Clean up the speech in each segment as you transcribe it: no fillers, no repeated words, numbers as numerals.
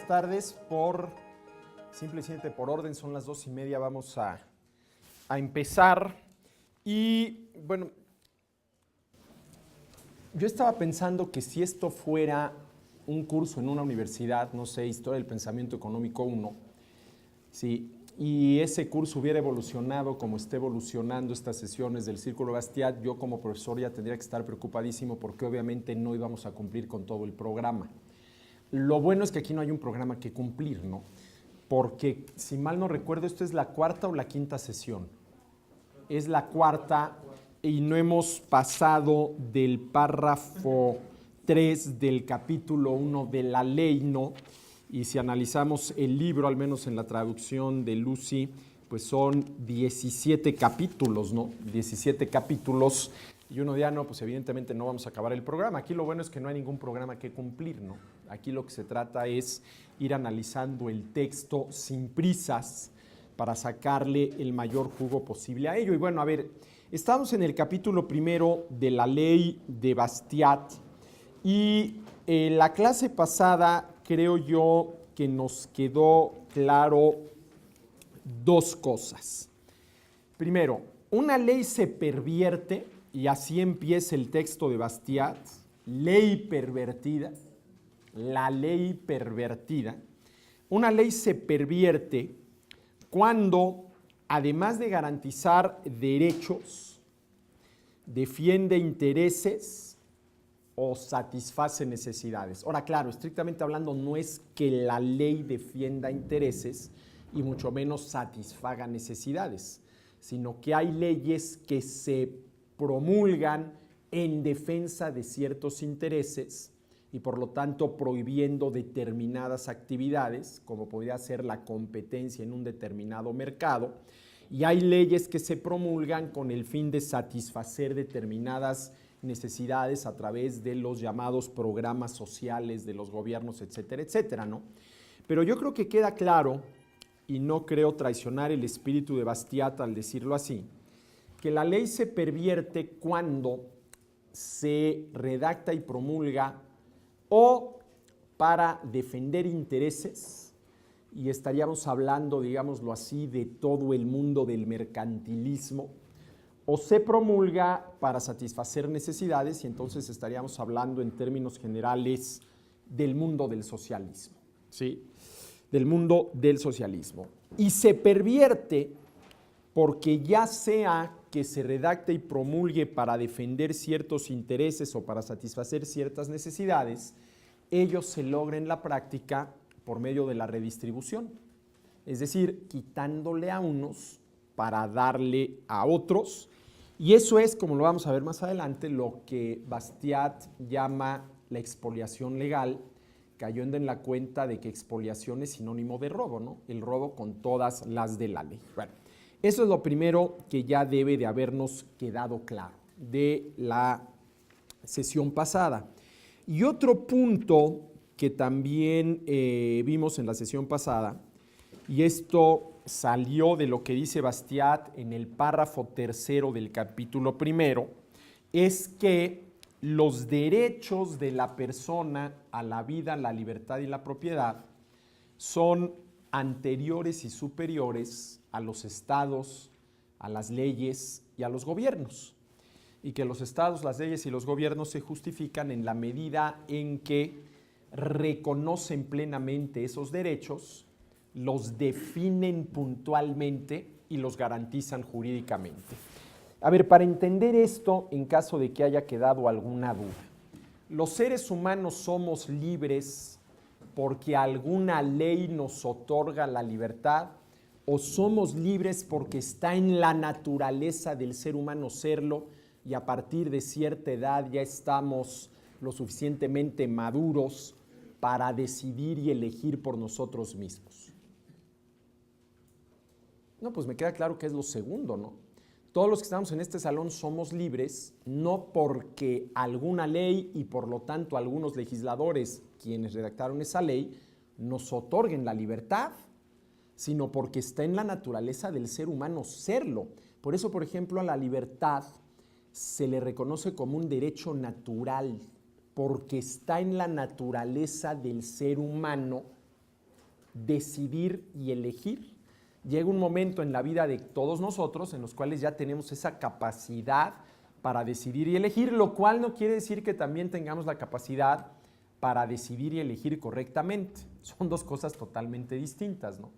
tardes. Simplemente por orden, son las 2:30, vamos a empezar. Y bueno, yo estaba pensando que si esto fuera un curso en una universidad, no sé, Historia del Pensamiento Económico 1, sí, y ese curso hubiera evolucionado como está evolucionando estas sesiones del Círculo Bastiat, yo como profesor ya tendría que estar preocupadísimo porque obviamente no íbamos a cumplir con todo el programa. Lo bueno es que aquí no hay un programa que cumplir, ¿no? Porque, si mal no recuerdo, esto es la cuarta o la quinta sesión. Es la cuarta y no hemos pasado del párrafo 3 del capítulo 1 de la ley, ¿no? Y si analizamos el libro, al menos en la traducción de Lucy, pues son 17 capítulos, ¿no? 17 capítulos. Y uno dirá, no, pues evidentemente no vamos a acabar el programa. Aquí lo bueno es que no hay ningún programa que cumplir, ¿no? Aquí lo que se trata es ir analizando el texto sin prisas para sacarle el mayor jugo posible a ello. Y bueno, a ver, estamos en el capítulo primero de la ley de Bastiat y la clase pasada creo yo que nos quedó claro dos cosas. Primero, una ley se pervierte, y así empieza el texto de Bastiat, ley pervertida, la ley pervertida. Una ley se pervierte cuando, además de garantizar derechos, defiende intereses o satisface necesidades. Ahora, claro, estrictamente hablando, no es que la ley defienda intereses y mucho menos satisfaga necesidades, sino que hay leyes que se promulgan en defensa de ciertos intereses y por lo tanto prohibiendo determinadas actividades, como podría ser la competencia en un determinado mercado, y hay leyes que se promulgan con el fin de satisfacer determinadas necesidades a través de los llamados programas sociales de los gobiernos, etcétera, etcétera, ¿no? Pero yo creo que queda claro, y no creo traicionar el espíritu de Bastiat al decirlo así, que la ley se pervierte cuando se redacta y promulga o para defender intereses, y estaríamos hablando, digámoslo así, de todo el mundo del mercantilismo, o se promulga para satisfacer necesidades, y entonces estaríamos hablando en términos generales del mundo del socialismo, ¿sí? Del mundo del socialismo. Y se pervierte porque ya sea que se redacte y promulgue para defender ciertos intereses o para satisfacer ciertas necesidades, ello se logra en la práctica por medio de la redistribución, es decir, quitándole a unos para darle a otros, y eso es, como lo vamos a ver más adelante, lo que Bastiat llama la expoliación legal, cayendo en la cuenta de que expoliación es sinónimo de robo, ¿no? El robo con todas las de la ley. Bueno, eso es lo primero que ya debe de habernos quedado claro de la sesión pasada. Y otro punto que también vimos en la sesión pasada, y esto salió de lo que dice Bastiat en el párrafo tercero del capítulo primero, es que los derechos de la persona a la vida, la libertad y la propiedad son anteriores y superiores a los estados, a las leyes y a los gobiernos, y que los estados, las leyes y los gobiernos se justifican en la medida en que reconocen plenamente esos derechos, los definen puntualmente y los garantizan jurídicamente. A ver, para entender esto, en caso de que haya quedado alguna duda, ¿los seres humanos somos libres porque alguna ley nos otorga la libertad, o somos libres porque está en la naturaleza del ser humano serlo y a partir de cierta edad ya estamos lo suficientemente maduros para decidir y elegir por nosotros mismos? No, pues me queda claro que es lo segundo, ¿no? Todos los que estamos en este salón somos libres, no porque alguna ley y por lo tanto algunos legisladores, quienes redactaron esa ley, nos otorguen la libertad, sino porque está en la naturaleza del ser humano serlo. Por eso, por ejemplo, a la libertad se le reconoce como un derecho natural, porque está en la naturaleza del ser humano decidir y elegir. Llega un momento en la vida de todos nosotros en los cuales ya tenemos esa capacidad para decidir y elegir, lo cual no quiere decir que también tengamos la capacidad para decidir y elegir correctamente. Son dos cosas totalmente distintas, ¿no?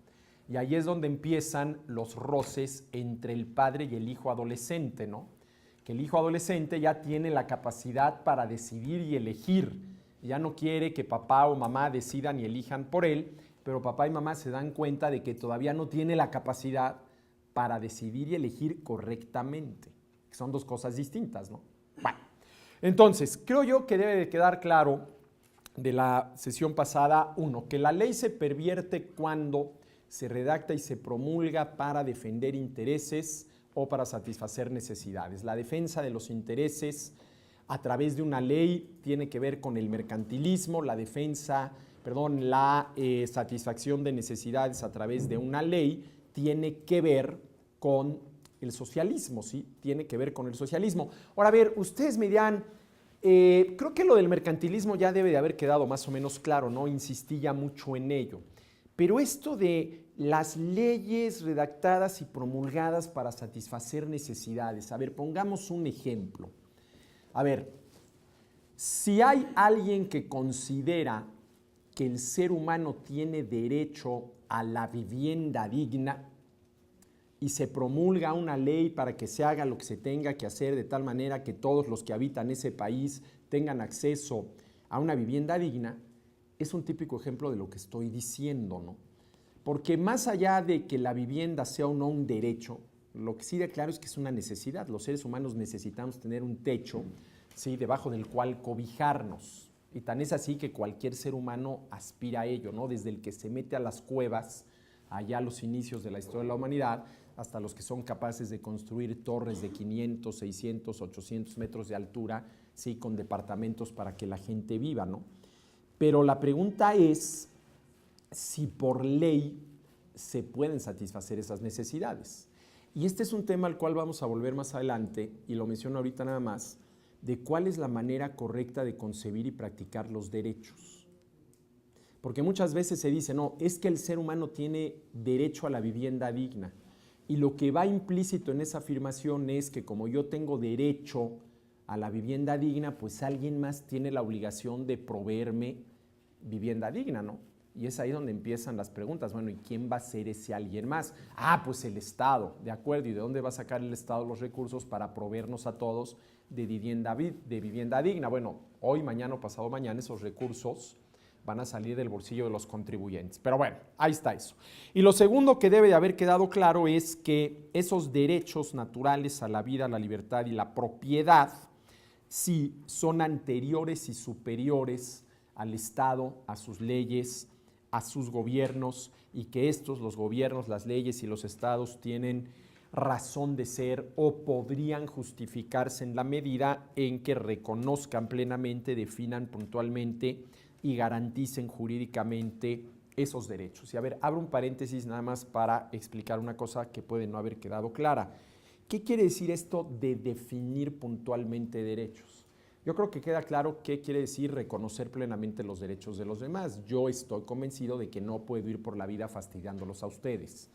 Y ahí es donde empiezan los roces entre el padre y el hijo adolescente, ¿no? Que el hijo adolescente ya tiene la capacidad para decidir y elegir. Ya no quiere que papá o mamá decidan y elijan por él, pero papá y mamá se dan cuenta de que todavía no tiene la capacidad para decidir y elegir correctamente. Son dos cosas distintas, ¿no? Bueno, entonces, creo yo que debe de quedar claro de la sesión pasada, uno, que la ley se pervierte cuando se redacta y se promulga para defender intereses o para satisfacer necesidades. La defensa de los intereses a través de una ley tiene que ver con el mercantilismo, la satisfacción de necesidades a través de una ley tiene que ver con el socialismo, ¿sí? Tiene que ver con el socialismo. Ahora, a ver, ustedes me dirán, creo que lo del mercantilismo ya debe de haber quedado más o menos claro, no insistí ya mucho en ello. Pero esto de las leyes redactadas y promulgadas para satisfacer necesidades, a ver, pongamos un ejemplo. A ver, si hay alguien que considera que el ser humano tiene derecho a la vivienda digna y se promulga una ley para que se haga lo que se tenga que hacer de tal manera que todos los que habitan ese país tengan acceso a una vivienda digna, es un típico ejemplo de lo que estoy diciendo, ¿no? Porque más allá de que la vivienda sea o no un derecho, lo que sí de claro es que es una necesidad. Los seres humanos necesitamos tener un techo, ¿sí?, debajo del cual cobijarnos. Y tan es así que cualquier ser humano aspira a ello, ¿no? Desde el que se mete a las cuevas, allá a los inicios de la historia de la humanidad, hasta los que son capaces de construir torres de 500, 600, 800 metros de altura, ¿sí?, con departamentos para que la gente viva, ¿no? Pero la pregunta es si por ley se pueden satisfacer esas necesidades. Y este es un tema al cual vamos a volver más adelante, y lo menciono ahorita nada más, de cuál es la manera correcta de concebir y practicar los derechos. Porque muchas veces se dice, no, es que el ser humano tiene derecho a la vivienda digna. Y lo que va implícito en esa afirmación es que como yo tengo derecho a la vivienda digna, pues alguien más tiene la obligación de proveerme vivienda digna, ¿no? Y es ahí donde empiezan las preguntas. Bueno, ¿y quién va a ser ese alguien más? Ah, pues el Estado, ¿de acuerdo? ¿Y de dónde va a sacar el Estado los recursos para proveernos a todos de vivienda digna? Bueno, hoy, mañana o pasado mañana esos recursos van a salir del bolsillo de los contribuyentes. Pero bueno, ahí está eso. Y lo segundo que debe de haber quedado claro es que esos derechos naturales a la vida, a la libertad y la propiedad, sí son anteriores y superiores al Estado, a sus leyes, a sus gobiernos, y que estos, los gobiernos, las leyes y los estados tienen razón de ser o podrían justificarse en la medida en que reconozcan plenamente, definan puntualmente y garanticen jurídicamente esos derechos. Y a ver, abro un paréntesis nada más para explicar una cosa que puede no haber quedado clara. ¿Qué quiere decir esto de definir puntualmente derechos? Yo creo que queda claro qué quiere decir reconocer plenamente los derechos de los demás. Yo estoy convencido de que no puedo ir por la vida fastidiándolos a ustedes.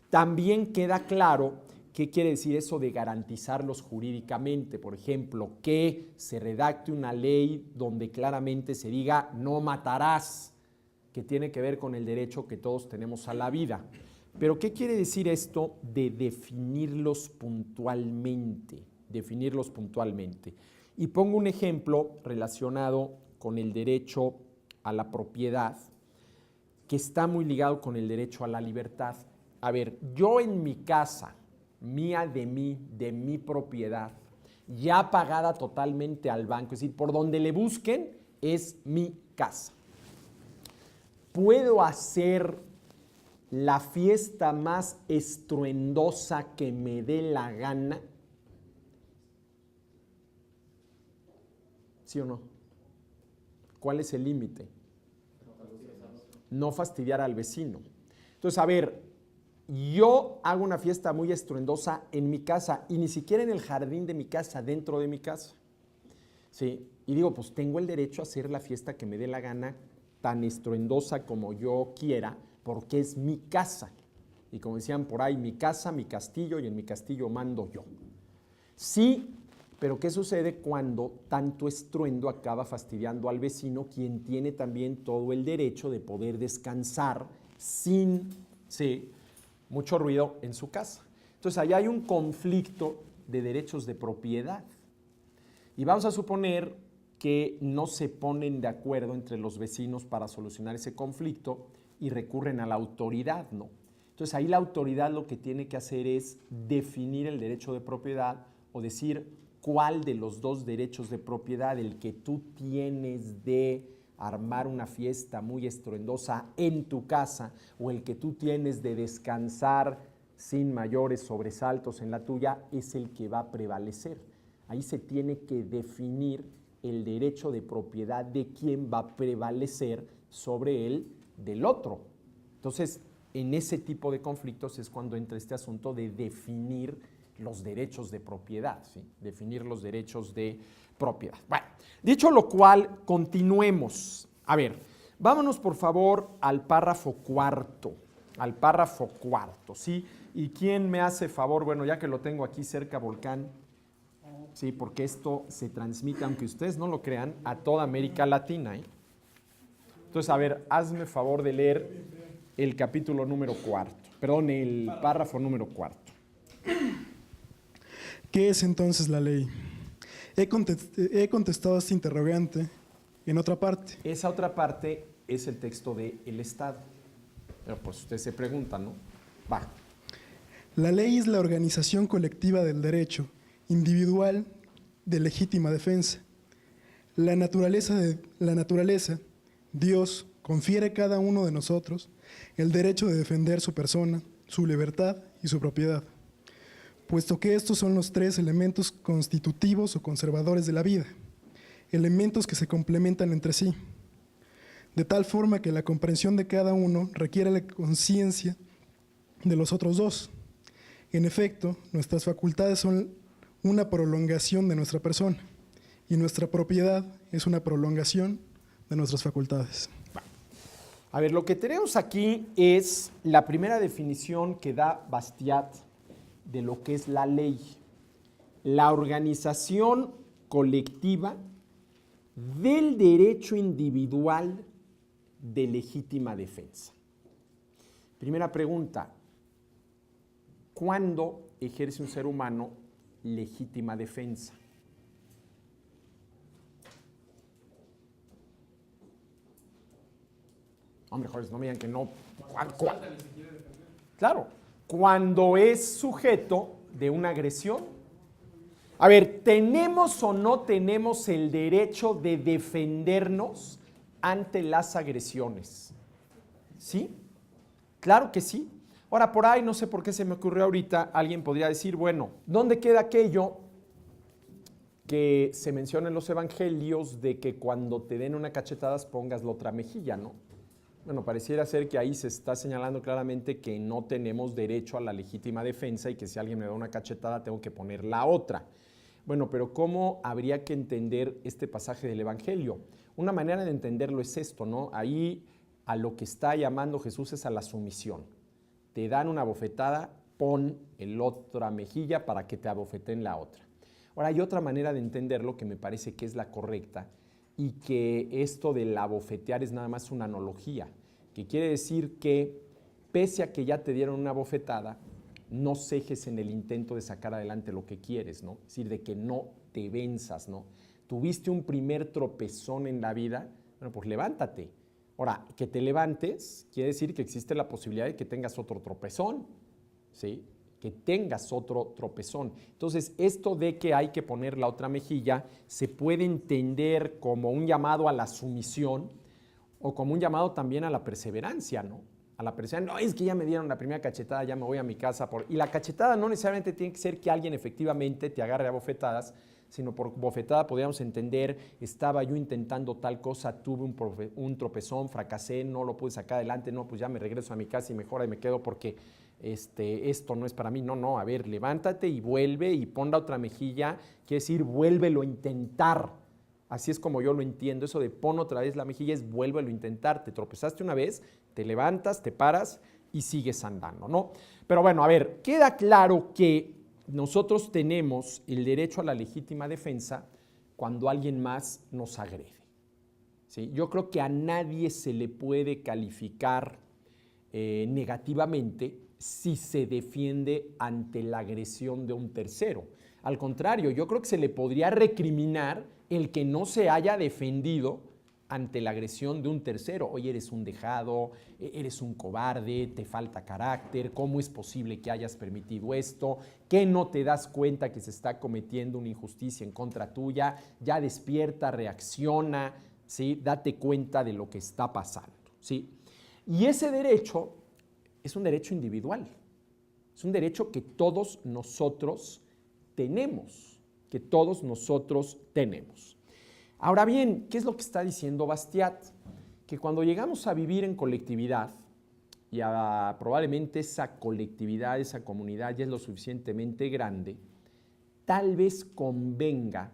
También queda claro qué quiere decir eso de garantizarlos jurídicamente. Por ejemplo, que se redacte una ley donde claramente se diga no matarás, que tiene que ver con el derecho que todos tenemos a la vida. Pero ¿qué quiere decir esto de definirlos puntualmente? Definirlos puntualmente. Y pongo un ejemplo relacionado con el derecho a la propiedad, que está muy ligado con el derecho a la libertad. A ver, yo en mi casa, mía de mi propiedad, ya pagada totalmente al banco, es decir, por donde le busquen, es mi casa. ¿Puedo hacer la fiesta más estruendosa que me dé la gana? ¿Sí o no? ¿Cuál es el límite? No fastidiar al vecino. Entonces, a ver, yo hago una fiesta muy estruendosa en mi casa y ni siquiera en el jardín de mi casa, dentro de mi casa. ¿Sí? Y digo, pues tengo el derecho a hacer la fiesta que me dé la gana, tan estruendosa como yo quiera, porque es mi casa. Y como decían por ahí, mi casa, mi castillo, y en mi castillo mando yo. Sí, pero ¿qué sucede cuando tanto estruendo acaba fastidiando al vecino, quien tiene también todo el derecho de poder descansar sin mucho ruido en su casa? Entonces, allá hay un conflicto de derechos de propiedad. Y vamos a suponer que no se ponen de acuerdo entre los vecinos para solucionar ese conflicto y recurren a la autoridad, ¿no? Entonces, ahí la autoridad lo que tiene que hacer es definir el derecho de propiedad o decir cuál de los dos derechos de propiedad, el que tú tienes de armar una fiesta muy estruendosa en tu casa o el que tú tienes de descansar sin mayores sobresaltos en la tuya, es el que va a prevalecer. Ahí se tiene que definir el derecho de propiedad de quién va a prevalecer sobre el del otro. Entonces, en ese tipo de conflictos es cuando entra este asunto de definir los derechos de propiedad, ¿sí? Definir los derechos de propiedad. Bueno, dicho lo cual, continuemos. A ver, vámonos por favor al párrafo cuarto, ¿sí? ¿Y quién me hace favor? Bueno, ya que lo tengo aquí cerca, Volcán, sí, porque esto se transmite, aunque ustedes no lo crean, a toda América Latina, ¿eh? Entonces, a ver, hazme favor de leer el capítulo número cuarto, perdón, el párrafo número cuarto. ¿Qué es entonces la ley? He contestado a este interrogante en otra parte. Esa otra parte es el texto del Estado. Pero pues usted se pregunta, ¿no? Va. La ley es la organización colectiva del derecho individual de legítima defensa. La naturaleza, Dios, confiere a cada uno de nosotros el derecho de defender su persona, su libertad y su propiedad, puesto que estos son los tres elementos constitutivos o conservadores de la vida, elementos que se complementan entre sí, de tal forma que la comprensión de cada uno requiere la conciencia de los otros dos. En efecto, nuestras facultades son una prolongación de nuestra persona y nuestra propiedad es una prolongación de nuestras facultades. A ver, lo que tenemos aquí es la primera definición que da Bastiat de lo que es la ley. La organización colectiva del derecho individual de legítima defensa. Primera pregunta, ¿cuándo ejerce un ser humano legítima defensa? Hombre, jóvenes, no me digan que no. Claro, cuando es sujeto de una agresión. A ver, ¿tenemos o no tenemos el derecho de defendernos ante las agresiones? ¿Sí? Claro que sí. Ahora, por ahí, no sé por qué se me ocurrió ahorita, alguien podría decir, bueno, ¿dónde queda aquello que se menciona en los evangelios de que cuando te den una cachetada pongas la otra mejilla, ¿no? Bueno, pareciera ser que ahí se está señalando claramente que no tenemos derecho a la legítima defensa y que si alguien me da una cachetada tengo que poner la otra. Bueno, pero ¿cómo habría que entender este pasaje del Evangelio? Una manera de entenderlo es esto, ¿no? Ahí a lo que está llamando Jesús es a la sumisión. Te dan una bofetada, pon el otra mejilla para que te abofeten la otra. Ahora, hay otra manera de entenderlo que me parece que es la correcta y que esto del abofetear es nada más una analogía, que quiere decir que pese a que ya te dieron una bofetada, no cejes en el intento de sacar adelante lo que quieres, ¿no? Es decir, de que no te venzas, ¿no? Tuviste un primer tropezón en la vida, bueno, pues levántate. Ahora, que te levantes quiere decir que existe la posibilidad de que tengas otro tropezón, ¿sí? Que tengas otro tropezón. Entonces, esto de que hay que poner la otra mejilla se puede entender como un llamado a la sumisión o como un llamado también a la perseverancia, ¿no? A la perseverancia, no, es que ya me dieron la primera cachetada, ya me voy a mi casa. Y la cachetada no necesariamente tiene que ser que alguien efectivamente te agarre a bofetadas, sino por bofetada podríamos entender, estaba yo intentando tal cosa, tuve un tropezón, fracasé, no lo pude sacar adelante, no, pues ya me regreso a mi casa y mejor ahí me quedo porque esto no es para mí. No, a ver, levántate y vuelve y pon la otra mejilla, quiere decir, vuélvelo a intentar, Así es como yo lo entiendo. Eso de pon otra vez la mejilla es vuélvelo a intentar. Te tropezaste una vez, te levantas, te paras y sigues andando, ¿no? Pero bueno, a ver, queda claro que nosotros tenemos el derecho a la legítima defensa cuando alguien más nos agrede, ¿sí? Yo creo que a nadie se le puede calificar negativamente si se defiende ante la agresión de un tercero. Al contrario, yo creo que se le podría recriminar el que no se haya defendido ante la agresión de un tercero. Oye, eres un dejado, eres un cobarde, te falta carácter, ¿cómo es posible que hayas permitido esto? ¿Que no te das cuenta que se está cometiendo una injusticia en contra tuya? Ya despierta, reacciona, ¿sí? Date cuenta de lo que está pasando, ¿sí? Y ese derecho es un derecho individual, es un derecho que todos nosotros tenemos, Ahora bien, ¿qué es lo que está diciendo Bastiat? Que cuando llegamos a vivir en colectividad, y probablemente esa colectividad, esa comunidad ya es lo suficientemente grande, tal vez convenga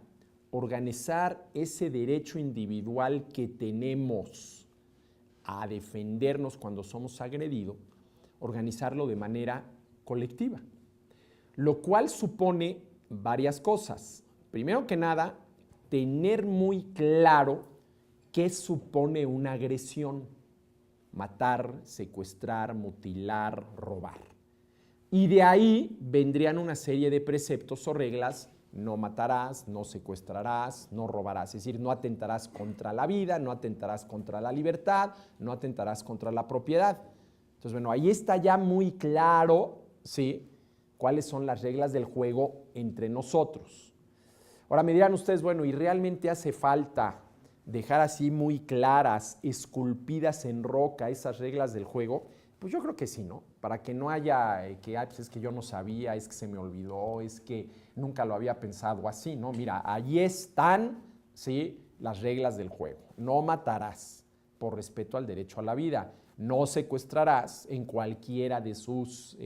organizar ese derecho individual que tenemos a defendernos cuando somos agredidos, organizarlo de manera colectiva, lo cual supone varias cosas. Primero que nada, tener muy claro qué supone una agresión: matar, secuestrar, mutilar, robar. Y de ahí vendrían una serie de preceptos o reglas: no matarás, no secuestrarás, no robarás, es decir, no atentarás contra la vida, no atentarás contra la libertad, no atentarás contra la propiedad. Entonces, bueno, ahí está ya muy claro, ¿sí?, cuáles son las reglas del juego entre nosotros. Ahora me dirán ustedes, bueno, ¿y realmente hace falta dejar así muy claras, esculpidas en roca, esas reglas del juego? Pues yo creo que sí, ¿no? Para que no haya pues es que yo no sabía, es que se me olvidó, es que nunca lo había pensado así, ¿no? Mira, allí están, ¿sí?, las reglas del juego. No matarás por respeto al derecho a la vida. No secuestrarás en cualquiera de sus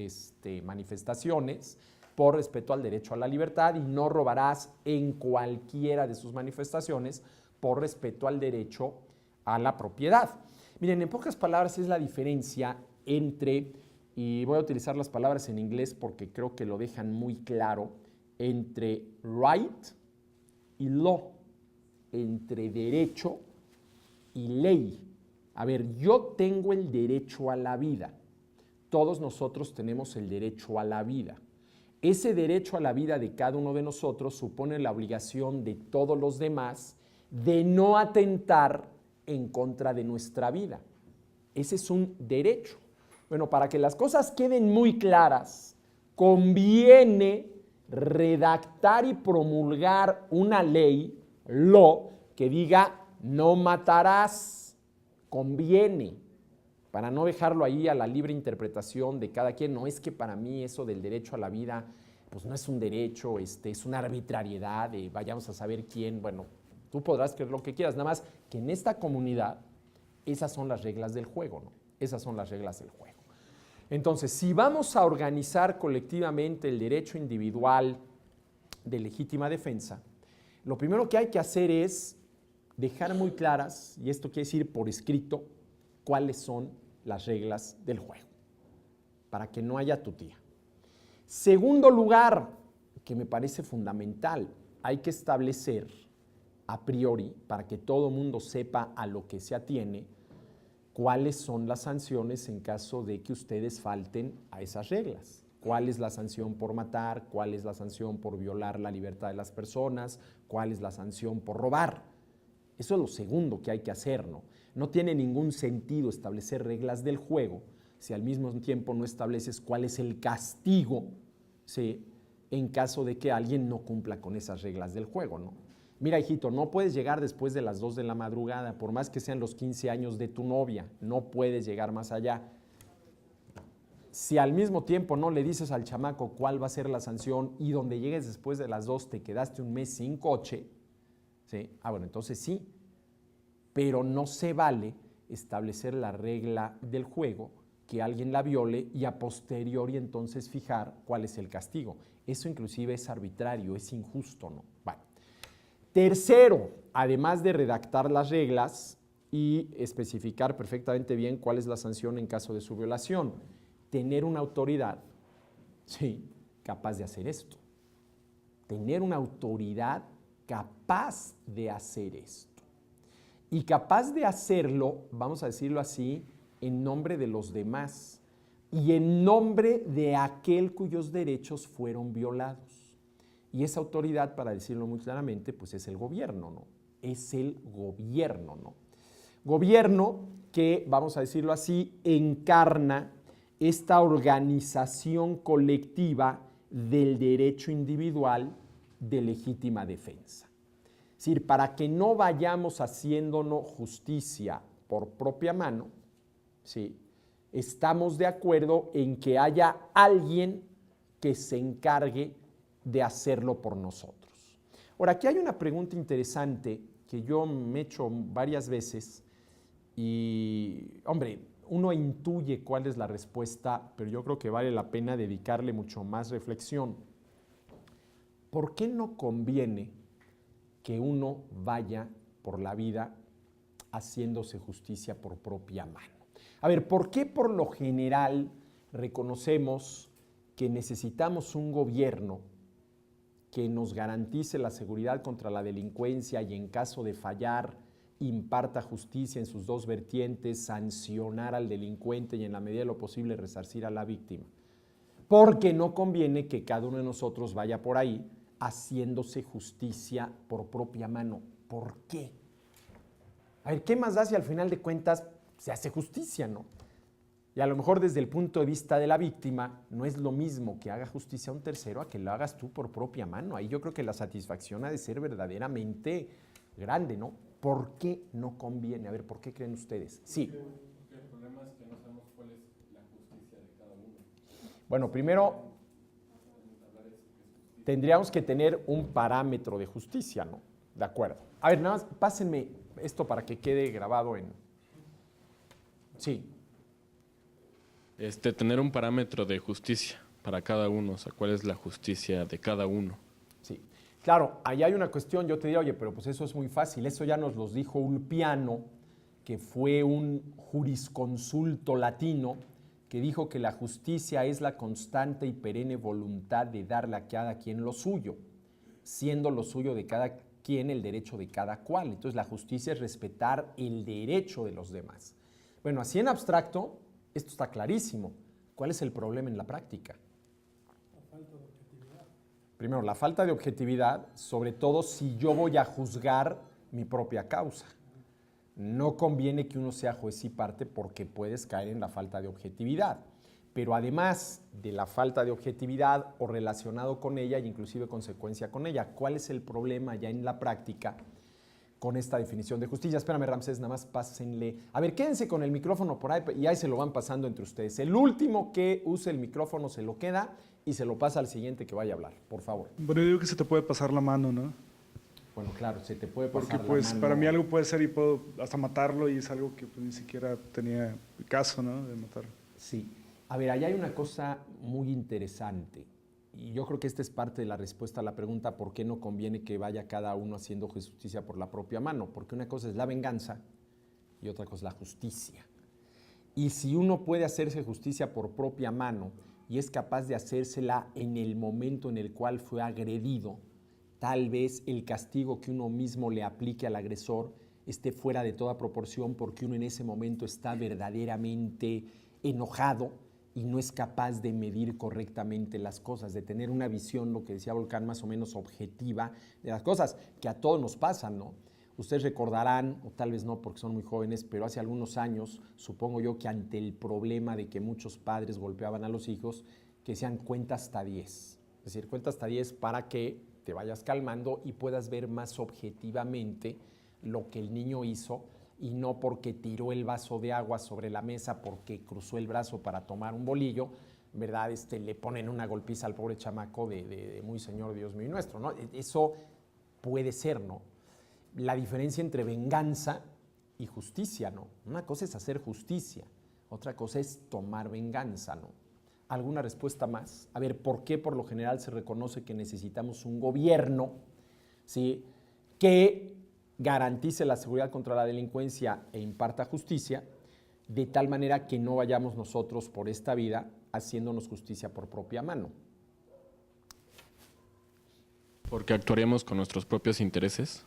manifestaciones por respeto al derecho a la libertad, y no robarás en cualquiera de sus manifestaciones por respeto al derecho a la propiedad. Miren, en pocas palabras es la diferencia entre, y voy a utilizar las palabras en inglés porque creo que lo dejan muy claro, entre right y law, entre derecho y ley. A ver, yo tengo el derecho a la vida. Todos nosotros tenemos el derecho a la vida. Ese derecho a la vida de cada uno de nosotros supone la obligación de todos los demás de no atentar en contra de nuestra vida. Ese es un derecho. Bueno, para que las cosas queden muy claras, conviene redactar y promulgar una ley, law, que diga no matarás. Conviene, para no dejarlo ahí a la libre interpretación de cada quien. No es que para mí eso del derecho a la vida, pues no es un derecho, es una arbitrariedad, vayamos a saber quién. Bueno, tú podrás creer lo que quieras, nada más que en esta comunidad esas son las reglas del juego, ¿no? Esas son las reglas del juego. Entonces, si vamos a organizar colectivamente el derecho individual de legítima defensa, lo primero que hay que hacer es dejar muy claras, y esto quiere decir por escrito, cuáles son las reglas del juego, para que no haya tutía. Segundo lugar, que me parece fundamental, hay que establecer a priori, para que todo el mundo sepa a lo que se atiene, cuáles son las sanciones en caso de que ustedes falten a esas reglas. ¿Cuál es la sanción por matar? ¿Cuál es la sanción por violar la libertad de las personas? ¿Cuál es la sanción por robar? Eso es lo segundo que hay que hacer, ¿no? No tiene ningún sentido establecer reglas del juego si al mismo tiempo no estableces cuál es el castigo, ¿sí?, en caso de que alguien no cumpla con esas reglas del juego, ¿no? Mira, hijito, no puedes llegar después de las 2 de la madrugada, por más que sean los 15 años de tu novia, no puedes llegar más allá. Si al mismo tiempo no le dices al chamaco cuál va a ser la sanción y donde llegues después de las 2 te quedaste un mes sin coche, ¿sí? Bueno, entonces sí, pero no se vale establecer la regla del juego, que alguien la viole y a posteriori entonces fijar cuál es el castigo. Eso inclusive es arbitrario, es injusto, ¿no? Bueno. Tercero, además de redactar las reglas y especificar perfectamente bien cuál es la sanción en caso de su violación, tener una autoridad, sí, capaz de hacer esto. Tener una autoridad capaz de hacer esto. Y capaz de hacerlo, vamos a decirlo así, en nombre de los demás y en nombre de aquel cuyos derechos fueron violados. Y esa autoridad, para decirlo muy claramente, pues es el gobierno, ¿no? Es el gobierno, ¿no? Gobierno que, vamos a decirlo así, encarna esta organización colectiva del derecho individual de legítima defensa. Es decir, para que no vayamos haciéndonos justicia por propia mano, ¿sí?, estamos de acuerdo en que haya alguien que se encargue de hacerlo por nosotros. Ahora, aquí hay una pregunta interesante que yo me he hecho varias veces y, hombre, uno intuye cuál es la respuesta, pero yo creo que vale la pena dedicarle mucho más reflexión. ¿Por qué no conviene que uno vaya por la vida haciéndose justicia por propia mano? A ver, ¿por qué por lo general reconocemos que necesitamos un gobierno que nos garantice la seguridad contra la delincuencia y en caso de fallar imparta justicia en sus dos vertientes, sancionar al delincuente y en la medida de lo posible resarcir a la víctima? Porque no conviene que cada uno de nosotros vaya por ahí haciéndose justicia por propia mano. ¿Por qué? A ver, ¿qué más da si al final de cuentas se hace justicia, no? Y a lo mejor desde el punto de vista de la víctima no es lo mismo que haga justicia a un tercero a que lo hagas tú por propia mano. Ahí yo creo que la satisfacción ha de ser verdaderamente grande, ¿no? ¿Por qué no conviene? A ver, ¿por qué creen ustedes? Sí. El problema es que no sabemos cuál es la justicia de cada uno. Bueno, primero tendríamos que tener un parámetro de justicia, ¿no? De acuerdo. A ver, nada más pásenme esto para que quede grabado en... Sí. Tener un parámetro de justicia para cada uno, o sea, cuál es la justicia de cada uno. Sí. Claro, ahí hay una cuestión, yo te diría, oye, pero pues eso es muy fácil, eso ya nos los dijo Ulpiano, que fue un jurisconsulto latino, que dijo que la justicia es la constante y perenne voluntad de darle a cada quien lo suyo, siendo lo suyo de cada quien el derecho de cada cual. Entonces la justicia es respetar el derecho de los demás. Bueno, así en abstracto, esto está clarísimo. ¿Cuál es el problema en la práctica? La falta de objetividad. Primero, la falta de objetividad, sobre todo si yo voy a juzgar mi propia causa. No conviene que uno sea juez y parte porque puedes caer en la falta de objetividad. Pero además de la falta de objetividad o relacionado con ella e inclusive consecuencia con ella, ¿cuál es el problema ya en la práctica con esta definición de justicia? Espérame, Ramsés, nada más pásenle. A ver, quédense con el micrófono por ahí y ahí se lo van pasando entre ustedes. El último que use el micrófono se lo queda y se lo pasa al siguiente que vaya a hablar, por favor. Bueno, yo digo que se te puede pasar la mano, ¿no? Bueno, claro, se te puede pasar Porque la pues mano. para mí algo puede ser y puedo hasta matarlo y es algo que pues, ni siquiera tenía caso, ¿no? De matar. Sí. A ver, allá hay una cosa muy interesante y yo creo que esta es parte de la respuesta a la pregunta por qué no conviene que vaya cada uno haciendo justicia por la propia mano, porque una cosa es la venganza y otra cosa es la justicia. Y si uno puede hacerse justicia por propia mano y es capaz de hacérsela en el momento en el cual fue agredido, tal vez el castigo que uno mismo le aplique al agresor esté fuera de toda proporción porque uno en ese momento está verdaderamente enojado y no es capaz de medir correctamente las cosas, de tener una visión, lo que decía Volcán, más o menos objetiva de las cosas, que a todos nos pasan, ¿no? Ustedes recordarán, o tal vez no porque son muy jóvenes, pero hace algunos años, supongo yo que ante el problema de que muchos padres golpeaban a los hijos, que decían cuenta hasta 10. Es decir, cuenta hasta 10 para que te vayas calmando y puedas ver más objetivamente lo que el niño hizo y no porque tiró el vaso de agua sobre la mesa, porque cruzó el brazo para tomar un bolillo, ¿verdad? Le ponen una golpiza al pobre chamaco de muy señor Dios mío y nuestro, ¿no? Eso puede ser, ¿no? La diferencia entre venganza y justicia, ¿no? Una cosa es hacer justicia, otra cosa es tomar venganza, ¿no? ¿Alguna respuesta más? A ver, ¿por qué por lo general se reconoce que necesitamos un gobierno, ¿sí?, que garantice la seguridad contra la delincuencia e imparta justicia, de tal manera que no vayamos nosotros por esta vida haciéndonos justicia por propia mano. Porque actuaríamos con nuestros propios intereses.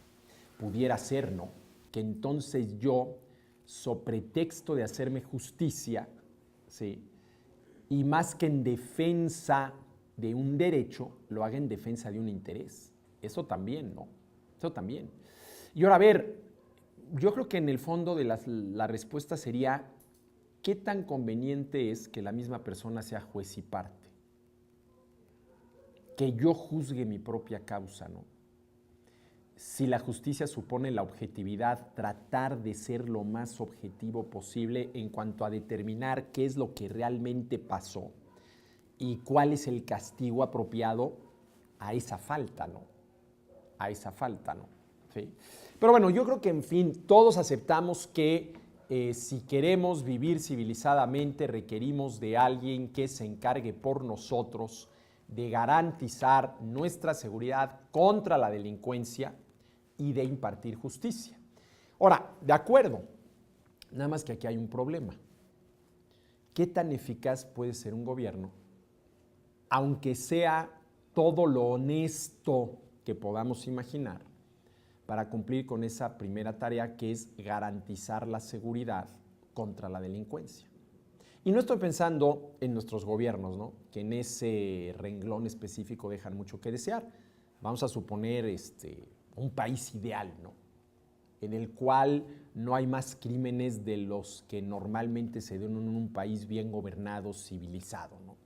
Pudiera ser, ¿no? Que entonces yo, so pretexto de hacerme justicia, ¿sí?, y más que en defensa de un derecho, lo haga en defensa de un interés. Eso también, ¿no? Eso también. Y ahora, a ver, yo creo que en el fondo de la respuesta sería, ¿qué tan conveniente es que la misma persona sea juez y parte? Que yo juzgue mi propia causa, ¿no? Si la justicia supone la objetividad, tratar de ser lo más objetivo posible en cuanto a determinar qué es lo que realmente pasó y cuál es el castigo apropiado a esa falta, ¿no? A esa falta, ¿no? ¿Sí? Pero bueno, yo creo que, en fin, todos aceptamos que si queremos vivir civilizadamente, requerimos de alguien que se encargue por nosotros de garantizar nuestra seguridad contra la delincuencia y de impartir justicia. Ahora, de acuerdo, nada más que aquí hay un problema. ¿Qué tan eficaz puede ser un gobierno, aunque sea todo lo honesto que podamos imaginar, para cumplir con esa primera tarea, que es garantizar la seguridad contra la delincuencia? Y no estoy pensando en nuestros gobiernos, ¿no?, que en ese renglón específico dejan mucho que desear. Vamos a suponer un país ideal, ¿no?, en el cual no hay más crímenes de los que normalmente se dan en un país bien gobernado, civilizado, ¿no?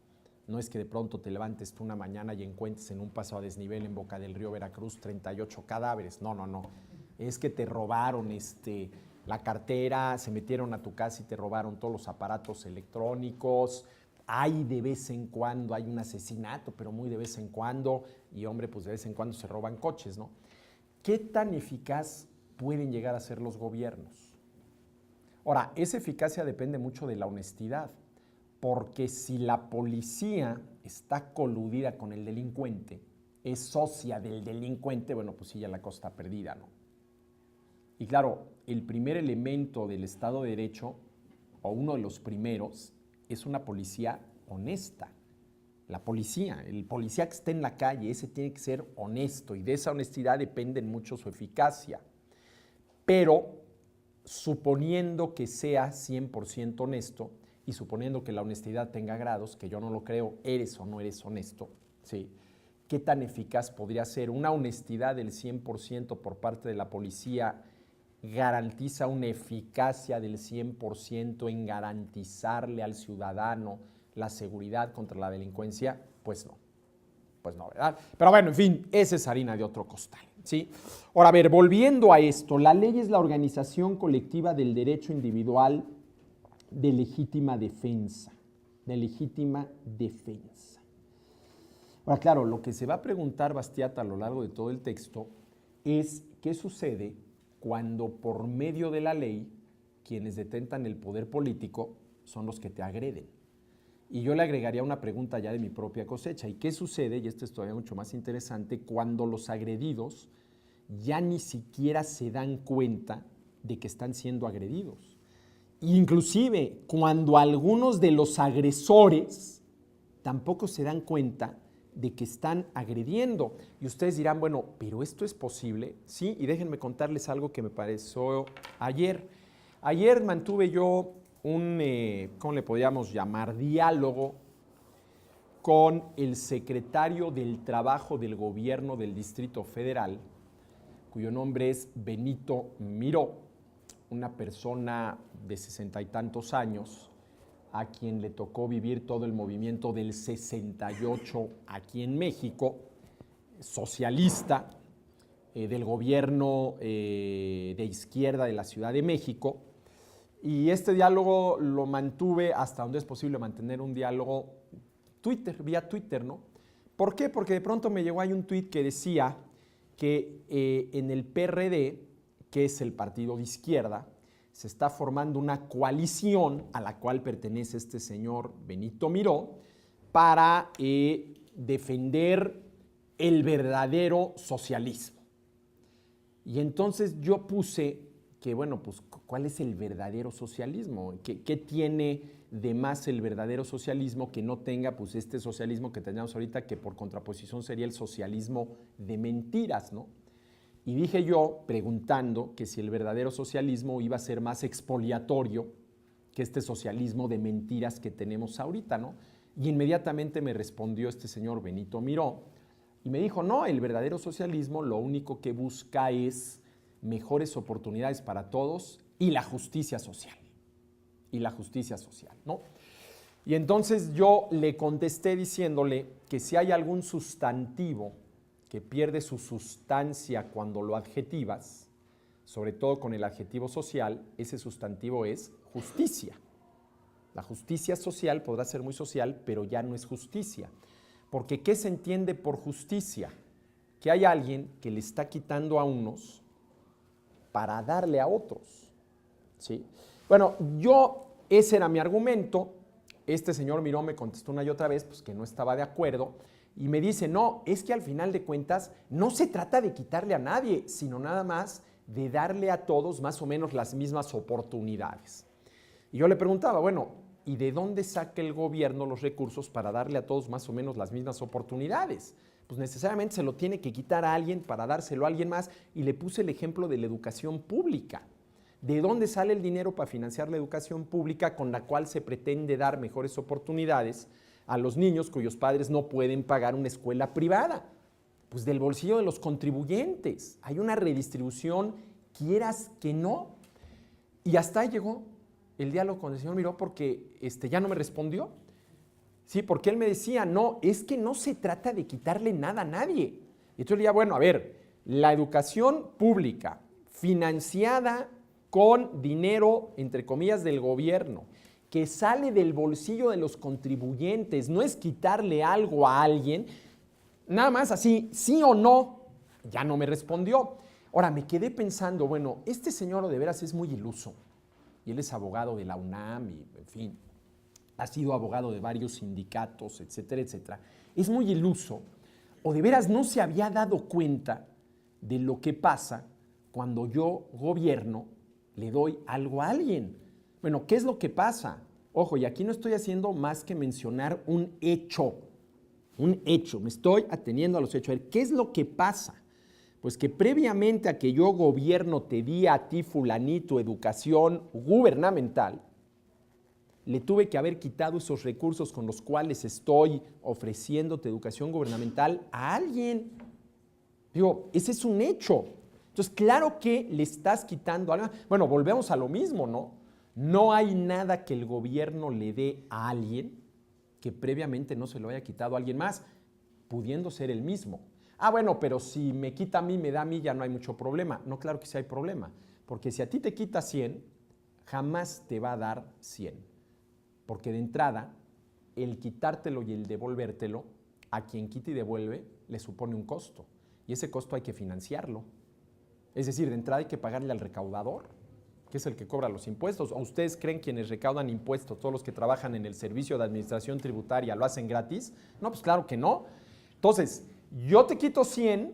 No es que de pronto te levantes tú una mañana y encuentres en un paso a desnivel en Boca del Río, Veracruz, 38 cadáveres. No, no, no. Es que te robaron la cartera, se metieron a tu casa y te robaron todos los aparatos electrónicos. Hay de vez en cuando, hay un asesinato, pero muy de vez en cuando. Y hombre, pues de vez en cuando se roban coches, ¿no? ¿Qué tan eficaz pueden llegar a ser los gobiernos? Ahora, esa eficacia depende mucho de la honestidad, porque si la policía está coludida con el delincuente, es socia del delincuente, bueno, pues sí, ya la cosa está perdida, ¿no? Y claro, el primer elemento del Estado de Derecho, o uno de los primeros, es una policía honesta. La policía, el policía que esté en la calle, ese tiene que ser honesto, y de esa honestidad depende mucho su eficacia. Pero suponiendo que sea 100% honesto y suponiendo que la honestidad tenga grados, que yo no lo creo, eres o no eres honesto, ¿sí?, ¿qué tan eficaz podría ser? Una honestidad del 100% por parte de la policía garantiza una eficacia del 100% en garantizarle al ciudadano la seguridad contra la delincuencia. Pues no, ¿verdad? Pero bueno, en fin, esa es harina de otro costal, ¿sí? Ahora, a ver, volviendo a esto, la ley es la organización colectiva del derecho individual de legítima defensa, Ahora, claro, lo que se va a preguntar Bastiat a lo largo de todo el texto es qué sucede cuando por medio de la ley quienes detentan el poder político son los que te agreden. Y yo le agregaría una pregunta ya de mi propia cosecha. ¿Y qué sucede, y esto es todavía mucho más interesante, cuando los agredidos ya ni siquiera se dan cuenta de que están siendo agredidos? Inclusive cuando algunos de los agresores tampoco se dan cuenta de que están agrediendo. Y ustedes dirán, bueno, ¿pero esto es posible? Sí, y déjenme contarles algo que me pareció ayer. Ayer mantuve yo un, ¿cómo le podríamos llamar?, diálogo con el secretario del Trabajo del Gobierno del Distrito Federal, cuyo nombre es Benito Miró, una persona de 60 y tantos años, a quien le tocó vivir todo el movimiento del 68 aquí en México, socialista, del gobierno de izquierda de la Ciudad de México. Y este diálogo lo mantuve hasta donde es posible mantener un diálogo vía Twitter, ¿no? ¿Por qué? Porque de pronto me llegó ahí un tuit que decía que en el PRD, que es el partido de izquierda, se está formando una coalición a la cual pertenece este señor Benito Miró para defender el verdadero socialismo. Y entonces yo puse que, bueno, pues, ¿cuál es el verdadero socialismo? ¿Qué tiene de más el verdadero socialismo que no tenga, pues, este socialismo que tenemos ahorita, que por contraposición sería el socialismo de mentiras, ¿no? Y dije yo, preguntando, que si el verdadero socialismo iba a ser más expoliatorio que este socialismo de mentiras que tenemos ahorita, ¿no? Y inmediatamente me respondió este señor Benito Miró y me dijo, no, el verdadero socialismo lo único que busca es mejores oportunidades para todos y la justicia social. Y la justicia social, ¿no? Y entonces yo le contesté diciéndole que si hay algún sustantivo que pierde su sustancia cuando lo adjetivas, sobre todo con el adjetivo social, ese sustantivo es justicia. La justicia social podrá ser muy social, pero ya no es justicia. Porque ¿qué se entiende por justicia? Que hay alguien que le está quitando a unos para darle a otros, ¿sí? Bueno, ese era mi argumento. Este señor Miró me contestó una y otra vez pues, que no estaba de acuerdo y me dice, no, es que al final de cuentas no se trata de quitarle a nadie, sino nada más de darle a todos más o menos las mismas oportunidades. Y yo le preguntaba, bueno, ¿y de dónde saca el gobierno los recursos para darle a todos más o menos las mismas oportunidades? Pues necesariamente se lo tiene que quitar a alguien para dárselo a alguien más, y le puse el ejemplo de la educación pública. ¿De dónde sale el dinero para financiar la educación pública con la cual se pretende dar mejores oportunidades a los niños cuyos padres no pueden pagar una escuela privada? Pues del bolsillo de los contribuyentes. Hay una redistribución, quieras que no. Y hasta ahí llegó el diálogo con el señor Miró porque ya no me respondió. Sí, porque él me decía, no, es que no se trata de quitarle nada a nadie. Y entonces le decía, bueno, a ver, la educación pública financiada con dinero, entre comillas, del gobierno, que sale del bolsillo de los contribuyentes, no es quitarle algo a alguien, nada más así, sí o no, ya no me respondió. Ahora, me quedé pensando, bueno, este señor de veras es muy iluso, y él es abogado de la UNAM, y en fin, ha sido abogado de varios sindicatos, etcétera, etcétera. Es muy iluso, o de veras no se había dado cuenta de lo que pasa cuando yo, gobierno, le doy algo a alguien. Bueno, ¿qué es lo que pasa? Ojo, y aquí no estoy haciendo más que mencionar un hecho, me estoy ateniendo a los hechos. A ver, ¿qué es lo que pasa? Pues que previamente a que yo, gobierno, te di a ti, fulanito, educación gubernamental, le tuve que haber quitado esos recursos con los cuales estoy ofreciéndote educación gubernamental a alguien. Digo, ese es un hecho. Entonces, claro que le estás quitando algo. Bueno, volvemos a lo mismo, ¿no? No hay nada que el gobierno le dé a alguien que previamente no se lo haya quitado a alguien más, pudiendo ser el mismo. Ah, bueno, pero si me quita a mí, me da a mí, ya no hay mucho problema. No, claro que sí hay problema, porque si a ti te quita 100, jamás te va a dar 100. Porque de entrada, el quitártelo y el devolvértelo, a quien quita y devuelve, le supone un costo. Y ese costo hay que financiarlo. Es decir, de entrada hay que pagarle al recaudador, que es el que cobra los impuestos. ¿O ustedes creen quienes recaudan impuestos, todos los que trabajan en el servicio de administración tributaria, lo hacen gratis? No, pues claro que no. Entonces, yo te quito 100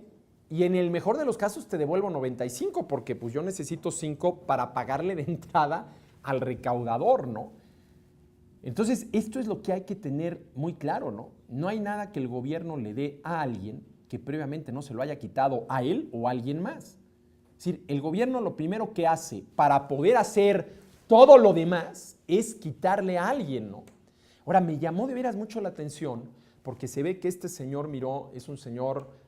y en el mejor de los casos te devuelvo 95, porque pues yo necesito 5 para pagarle de entrada al recaudador, ¿no? Entonces, esto es lo que hay que tener muy claro, ¿no? No hay nada que el gobierno le dé a alguien que previamente no se lo haya quitado a él o a alguien más. Es decir, el gobierno lo primero que hace para poder hacer todo lo demás es quitarle a alguien, ¿no? Ahora, me llamó de veras mucho la atención porque se ve que este señor Miró es un señor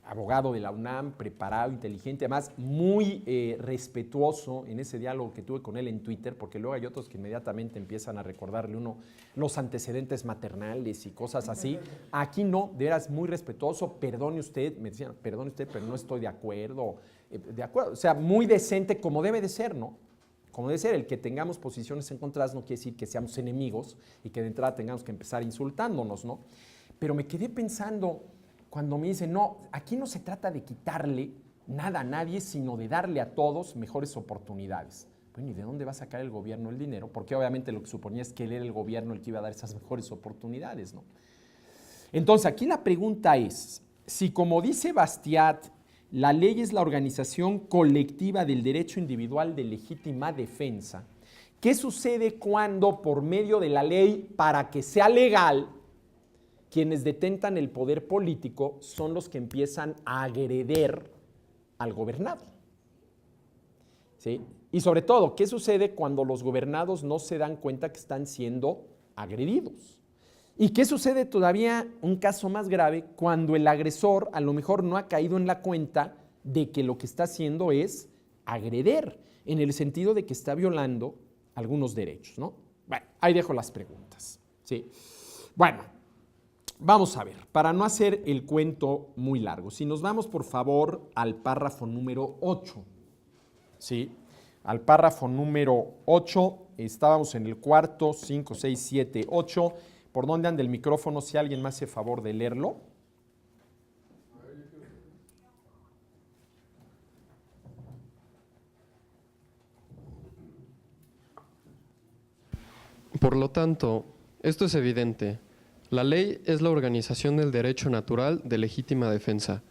abogado de la UNAM, preparado, inteligente, además muy respetuoso en ese diálogo que tuve con él en Twitter, porque luego hay otros que inmediatamente empiezan a recordarle uno los antecedentes maternales y cosas así. Aquí no, de veras muy respetuoso, perdone usted, me decían, perdone usted, pero no estoy de acuerdo, o sea, muy decente como debe de ser, ¿no? Como debe ser, el que tengamos posiciones encontradas no quiere decir que seamos enemigos y que de entrada tengamos que empezar insultándonos, ¿no? Pero me quedé pensando cuando me dicen, no, aquí no se trata de quitarle nada a nadie, sino de darle a todos mejores oportunidades. Bueno, ¿y de dónde va a sacar el gobierno el dinero? Porque obviamente lo que suponía es que él era el gobierno el que iba a dar esas mejores oportunidades, ¿no? Entonces, aquí la pregunta es, si como dice Bastiat, la ley es la organización colectiva del derecho individual de legítima defensa. ¿Qué sucede cuando por medio de la ley, para que sea legal, quienes detentan el poder político son los que empiezan a agredir al gobernado? ¿Sí? Y sobre todo, ¿qué sucede cuando los gobernados no se dan cuenta que están siendo agredidos? ¿Y qué sucede todavía, un caso más grave, cuando el agresor a lo mejor no ha caído en la cuenta de que lo que está haciendo es agredir, en el sentido de que está violando algunos derechos, ¿no? Bueno, ahí dejo las preguntas, ¿sí? Bueno, vamos a ver, para no hacer el cuento muy largo, si nos vamos por favor al párrafo número 8, ¿sí? Al párrafo número 8, estábamos en el cuarto, 5, 6, 7, 8. ¿Por dónde anda el micrófono? Si alguien me hace favor de leerlo. Por lo tanto, esto es evidente. La ley es la organización del derecho natural de legítima defensa.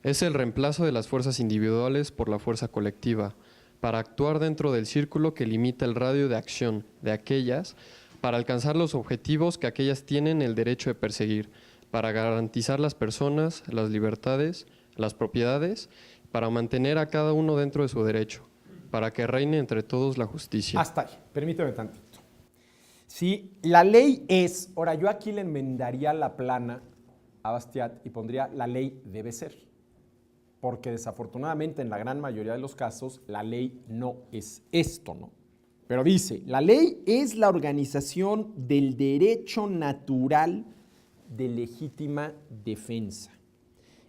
Es el reemplazo de las fuerzas individuales por la fuerza colectiva, para actuar dentro del círculo que limita el radio de acción de aquellas, para alcanzar los objetivos que aquellas tienen el derecho de perseguir, para garantizar las personas, las libertades, las propiedades, para mantener a cada uno dentro de su derecho, para que reine entre todos la justicia. Hasta ahí, permíteme tantito. Sí, la ley es, ahora yo aquí le enmendaría la plana a Bastiat y pondría la ley debe ser. Porque desafortunadamente en la gran mayoría de los casos la ley no es esto, ¿no? Pero dice, la ley es la organización del derecho natural de legítima defensa.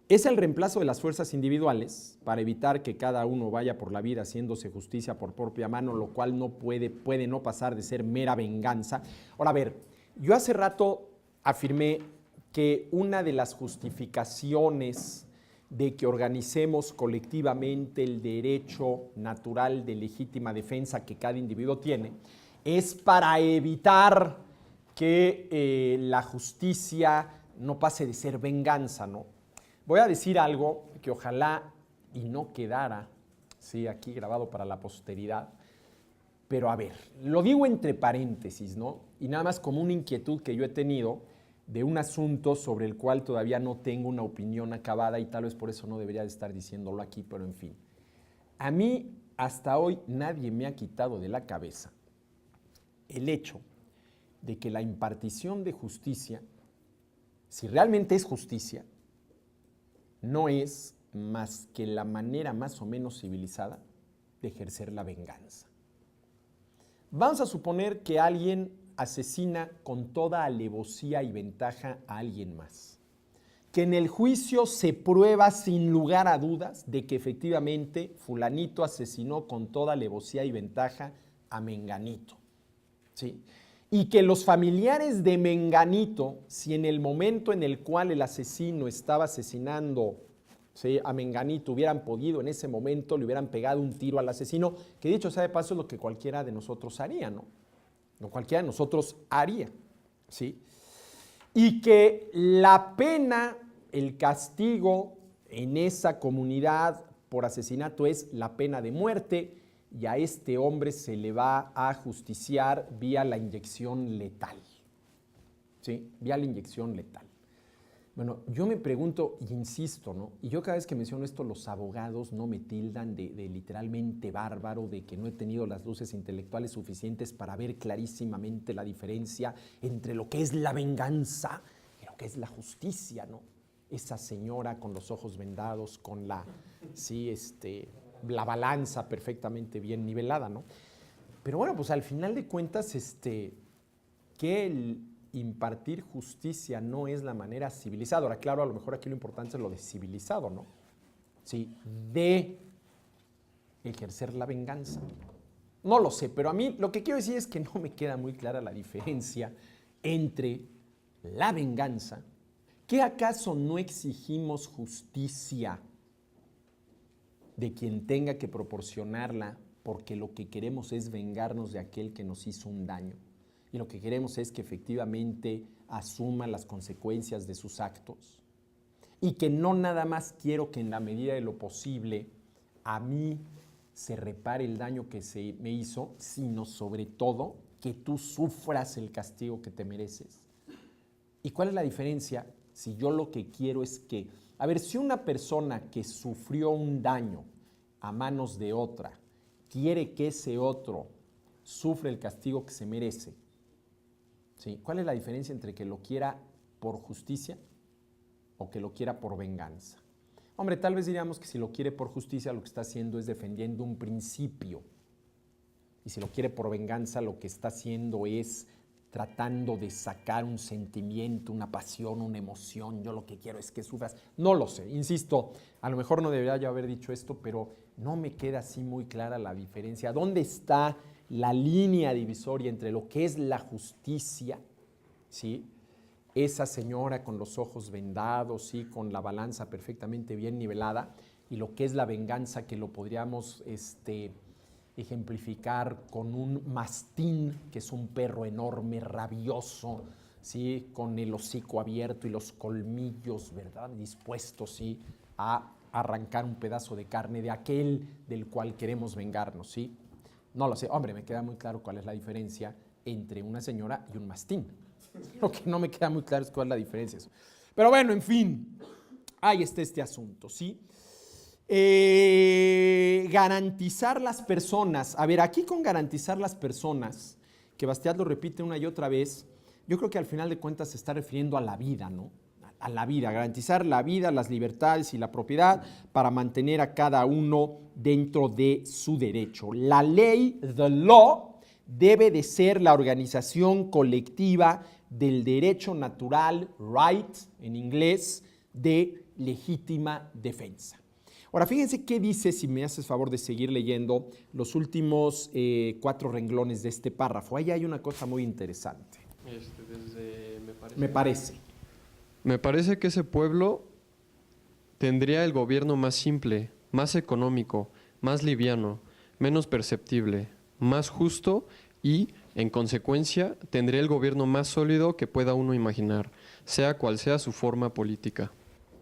Es el reemplazo de las fuerzas individuales para evitar que cada uno vaya por la vida haciéndose justicia por propia mano, lo cual no puede no pasar de ser mera venganza. Ahora, a ver, yo hace rato afirmé que una de las justificaciones de que organicemos colectivamente el derecho natural de legítima defensa que cada individuo tiene, es para evitar que la justicia no pase de ser venganza, ¿no? Voy a decir algo que ojalá y no quedara, sí, aquí grabado para la posteridad, pero a ver, lo digo entre paréntesis, ¿no? Y nada más como una inquietud que yo he tenido de un asunto sobre el cual todavía no tengo una opinión acabada y tal vez por eso no debería de estar diciéndolo aquí, pero en fin. A mí hasta hoy nadie me ha quitado de la cabeza el hecho de que la impartición de justicia, si realmente es justicia, no es más que la manera más o menos civilizada de ejercer la venganza. Vamos a suponer que alguien asesina con toda alevosía y ventaja a alguien más. Que en el juicio se prueba sin lugar a dudas de que efectivamente fulanito asesinó con toda alevosía y ventaja a menganito. ¿Sí? Y que los familiares de menganito, si en el momento en el cual el asesino estaba asesinando, ¿sí?, a menganito, hubieran podido en ese momento, le hubieran pegado un tiro al asesino, que dicho sea de paso es lo que cualquiera de nosotros haría, ¿no? Lo cualquiera de nosotros haría, ¿sí? Y que la pena, el castigo en esa comunidad por asesinato es la pena de muerte y a este hombre se le va a justiciar vía la inyección letal, ¿sí? Vía la inyección letal. Bueno, yo me pregunto, y insisto, ¿no? Y yo cada vez que menciono esto, los abogados no me tildan de literalmente bárbaro, de que no he tenido las luces intelectuales suficientes para ver clarísimamente la diferencia entre lo que es la venganza y lo que es la justicia, ¿no? Esa señora con los ojos vendados, con la, sí, la balanza perfectamente bien nivelada, ¿no? Pero bueno, pues al final de cuentas, que el impartir justicia no es la manera civilizada. Ahora, claro, a lo mejor aquí lo importante es lo de civilizado, ¿no? Sí, de ejercer la venganza. No lo sé, pero a mí lo que quiero decir es que no me queda muy clara la diferencia entre la venganza. ¿Qué acaso no exigimos justicia de quien tenga que proporcionarla porque lo que queremos es vengarnos de aquel que nos hizo un daño? Y lo que queremos es que efectivamente asuma las consecuencias de sus actos. y que no nada más quiero que en la medida de lo posible a mí se repare el daño que se me hizo, sino sobre todo que tú sufras el castigo que te mereces. ¿Y cuál es la diferencia? Si yo lo que quiero es que, a ver, si una persona que sufrió un daño a manos de otra quiere que ese otro sufra el castigo que se merece, ¿sí? ¿Cuál es la diferencia entre que lo quiera por justicia o que lo quiera por venganza? Hombre, tal vez diríamos que si lo quiere por justicia, lo que está haciendo es defendiendo un principio. Y si lo quiere por venganza, lo que está haciendo es tratando de sacar un sentimiento, una pasión, una emoción. Yo lo que quiero es que sufras. No lo sé, insisto, a lo mejor no debería yo haber dicho esto, pero no me queda así muy clara la diferencia. ¿Dónde está la línea divisoria entre lo que es la justicia, ¿sí? Esa señora con los ojos vendados, ¿sí? Con la balanza perfectamente bien nivelada, y lo que es la venganza, que lo podríamos ejemplificar con un mastín, que es un perro enorme, rabioso, ¿sí? Con el hocico abierto y los colmillos, ¿verdad? Dispuestos, ¿sí? A arrancar un pedazo de carne de aquel del cual queremos vengarnos, ¿sí? No lo sé, hombre, me queda muy claro cuál es la diferencia entre una señora y un mastín. Lo que no me queda muy claro es cuál es la diferencia. Pero bueno, en fin, ahí está este asunto, ¿sí? Garantizar las personas. A ver, aquí con garantizar las personas, que Bastiat lo repite una y otra vez, yo creo que al final de cuentas se está refiriendo a la vida, ¿no? A la vida, garantizar la vida, las libertades y la propiedad para mantener a cada uno dentro de su derecho. La ley, the law, debe de ser la organización colectiva del derecho natural, right, en inglés, de legítima defensa. Ahora, fíjense qué dice, si me haces favor de seguir leyendo los últimos 4 renglones de este párrafo. Ahí hay una cosa muy interesante. Me parece que ese pueblo tendría el gobierno más simple, más económico, más liviano, menos perceptible, más justo y, en consecuencia, tendría el gobierno más sólido que pueda uno imaginar, sea cual sea su forma política.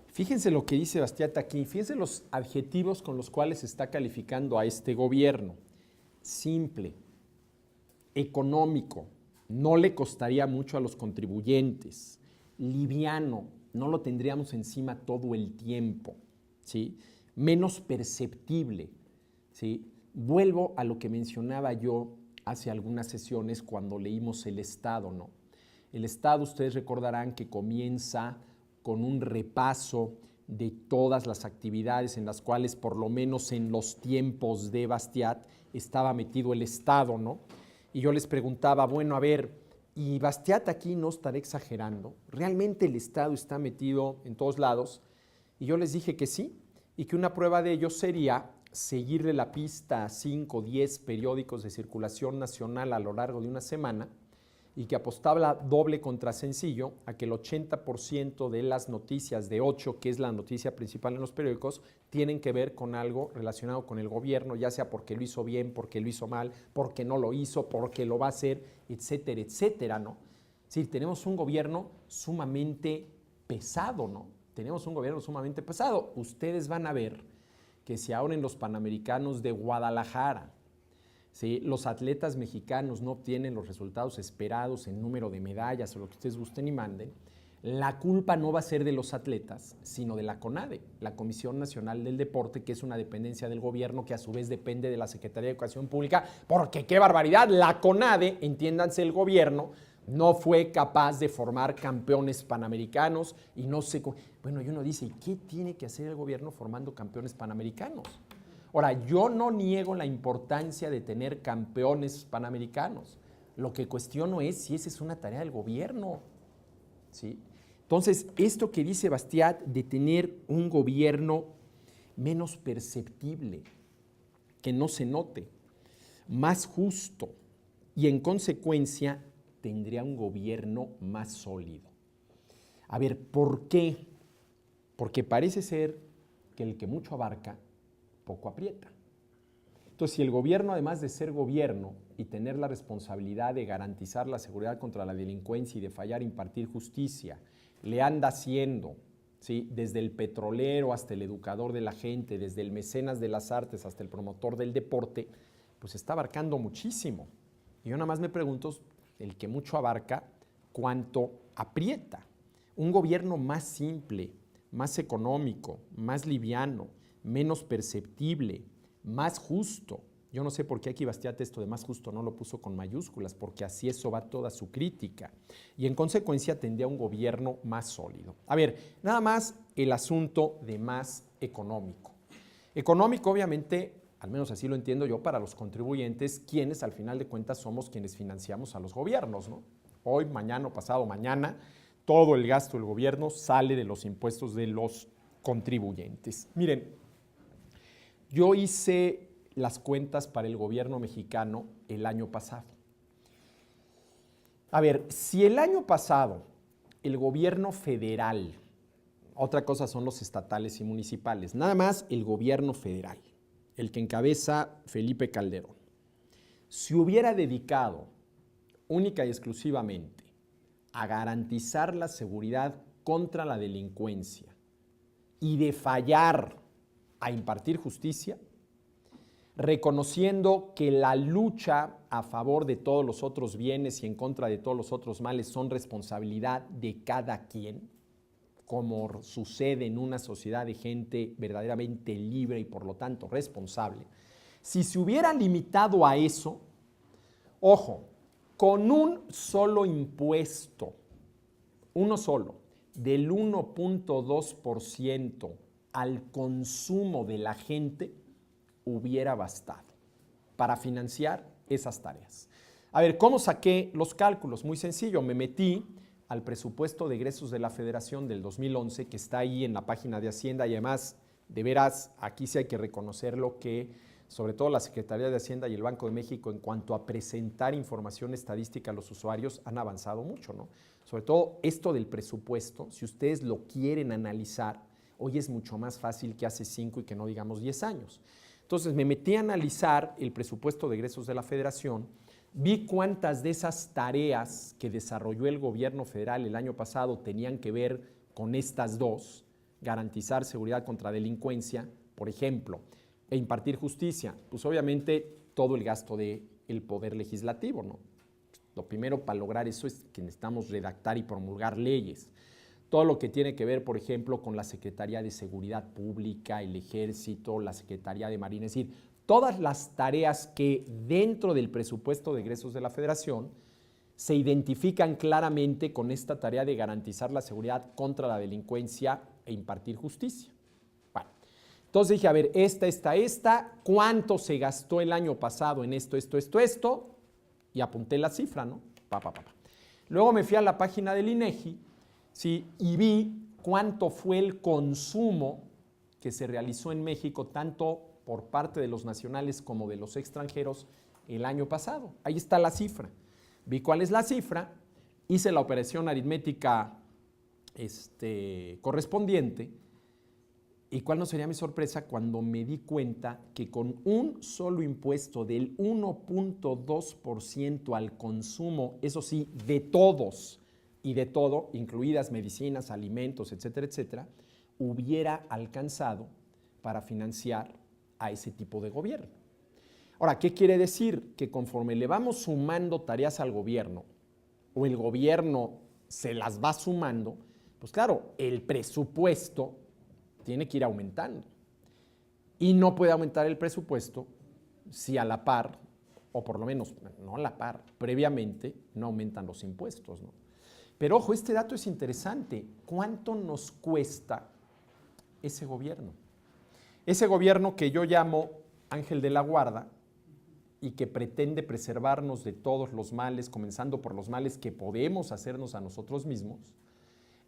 Fíjense lo que dice Bastiat aquí, fíjense los adjetivos con los cuales está calificando a este gobierno. Simple, económico, no le costaría mucho a los contribuyentes, liviano, no lo tendríamos encima todo el tiempo, ¿sí? Menos perceptible, ¿sí? Vuelvo a lo que mencionaba yo hace algunas sesiones cuando leímos el Estado, ¿no? El Estado, ustedes recordarán que comienza con un repaso de todas las actividades en las cuales, por lo menos en los tiempos de Bastiat, estaba metido el Estado, ¿no? Y yo les preguntaba, bueno, a ver, ¿y Bastiat aquí no estará exagerando? ¿Realmente el Estado está metido en todos lados? Y yo les dije que sí, y que una prueba de ello sería seguirle la pista a 5 o 10 periódicos de circulación nacional a lo largo de una semana, y que apostaba doble contra sencillo a que el 80% de las noticias de 8, que es la noticia principal en los periódicos, tienen que ver con algo relacionado con el gobierno, ya sea porque lo hizo bien, porque lo hizo mal, porque no lo hizo, porque lo va a hacer, etcétera, etcétera, ¿no? Es decir, tenemos un gobierno sumamente pesado, ¿no? Tenemos un gobierno sumamente pesado. Ustedes van a ver que si ahora en los Panamericanos de Guadalajara, ¿sí?, los atletas mexicanos no obtienen los resultados esperados en número de medallas o lo que ustedes gusten y manden, la culpa no va a ser de los atletas, sino de la CONADE, la Comisión Nacional del Deporte, que es una dependencia del gobierno que a su vez depende de la Secretaría de Educación Pública, porque qué barbaridad, la CONADE, entiéndanse el gobierno, no fue capaz de formar campeones panamericanos y no sé... Bueno, y uno dice, ¿y qué tiene que hacer el gobierno formando campeones panamericanos? Ahora, yo no niego la importancia de tener campeones panamericanos. Lo que cuestiono es si esa es una tarea del gobierno, ¿sí? Entonces, esto que dice Bastiat de tener un gobierno menos perceptible, que no se note, más justo y en consecuencia tendría un gobierno más sólido. A ver, ¿por qué? Porque parece ser que el que mucho abarca, poco aprieta. Entonces, si el gobierno, además de ser gobierno y tener la responsabilidad de garantizar la seguridad contra la delincuencia y de fallar impartir justicia, le anda haciendo ¿sí? Desde el petrolero hasta el educador de la gente, desde el mecenas de las artes hasta el promotor del deporte, pues está abarcando muchísimo. Y yo nada más me pregunto, el que mucho abarca, ¿cuánto aprieta? Un gobierno más simple, más económico, más liviano, menos perceptible, más justo. Yo no sé por qué aquí Bastiat esto de más justo no lo puso con mayúsculas, porque así eso va toda su crítica. Y en consecuencia tendría un gobierno más sólido. A ver, nada más el asunto de más económico. Económico, obviamente, al menos así lo entiendo yo, para los contribuyentes, quienes al final de cuentas somos quienes financiamos a los gobiernos, ¿no? Hoy, mañana o pasado mañana, todo el gasto del gobierno sale de los impuestos de los contribuyentes. Miren, yo hice las cuentas para el gobierno mexicano el año pasado. A ver, si el año pasado el gobierno federal, otra cosa son los estatales y municipales, nada más el gobierno federal, el que encabeza Felipe Calderón, se hubiera dedicado única y exclusivamente a garantizar la seguridad contra la delincuencia y de fallar a impartir justicia, reconociendo que la lucha a favor de todos los otros bienes y en contra de todos los otros males son responsabilidad de cada quien, como sucede en una sociedad de gente verdaderamente libre y por lo tanto responsable. Si se hubiera limitado a eso, ojo, con un solo impuesto, uno solo, del 1.2% al consumo de la gente, hubiera bastado para financiar esas tareas. A ver, ¿cómo saqué los cálculos? Muy sencillo, me metí al presupuesto de egresos de la Federación del 2011, que está ahí en la página de Hacienda, y además, de veras, aquí sí hay que reconocerlo que, sobre todo la Secretaría de Hacienda y el Banco de México, en cuanto a presentar información estadística a los usuarios, han avanzado mucho, ¿no? Sobre todo esto del presupuesto, si ustedes lo quieren analizar, hoy es mucho más fácil que hace 5 y que no digamos 10 años. Entonces me metí a analizar el presupuesto de egresos de la Federación, vi cuántas de esas tareas que desarrolló el gobierno federal el año pasado tenían que ver con estas dos, garantizar seguridad contra delincuencia, por ejemplo, e impartir justicia. Pues obviamente todo el gasto del poder legislativo, ¿no? Lo primero para lograr eso es que necesitamos redactar y promulgar leyes. Todo lo que tiene que ver, por ejemplo, con la Secretaría de Seguridad Pública, el Ejército, la Secretaría de Marina, es decir, todas las tareas que dentro del presupuesto de egresos de la Federación se identifican claramente con esta tarea de garantizar la seguridad contra la delincuencia e impartir justicia. Bueno, entonces dije, a ver, esta, ¿cuánto se gastó el año pasado en esto? Y apunté la cifra, ¿no? Luego me fui a la página del INEGI, ¿sí? Y vi cuánto fue el consumo que se realizó en México, tanto por parte de los nacionales como de los extranjeros, el año pasado. Ahí está la cifra. Vi cuál es la cifra, hice la operación aritmética correspondiente, y cuál no sería mi sorpresa cuando me di cuenta que con un solo impuesto del 1.2% al consumo, eso sí, de todos y de todo, incluidas medicinas, alimentos, etcétera, etcétera, hubiera alcanzado para financiar a ese tipo de gobierno. Ahora, ¿qué quiere decir? Que conforme le vamos sumando tareas al gobierno, o el gobierno se las va sumando, pues claro, el presupuesto tiene que ir aumentando. Y no puede aumentar el presupuesto si a la par, o por lo menos no a la par, previamente no aumentan los impuestos, ¿no? Pero ojo, este dato es interesante. ¿Cuánto nos cuesta ese gobierno? Ese gobierno que yo llamo ángel de la guarda y que pretende preservarnos de todos los males, comenzando por los males que podemos hacernos a nosotros mismos,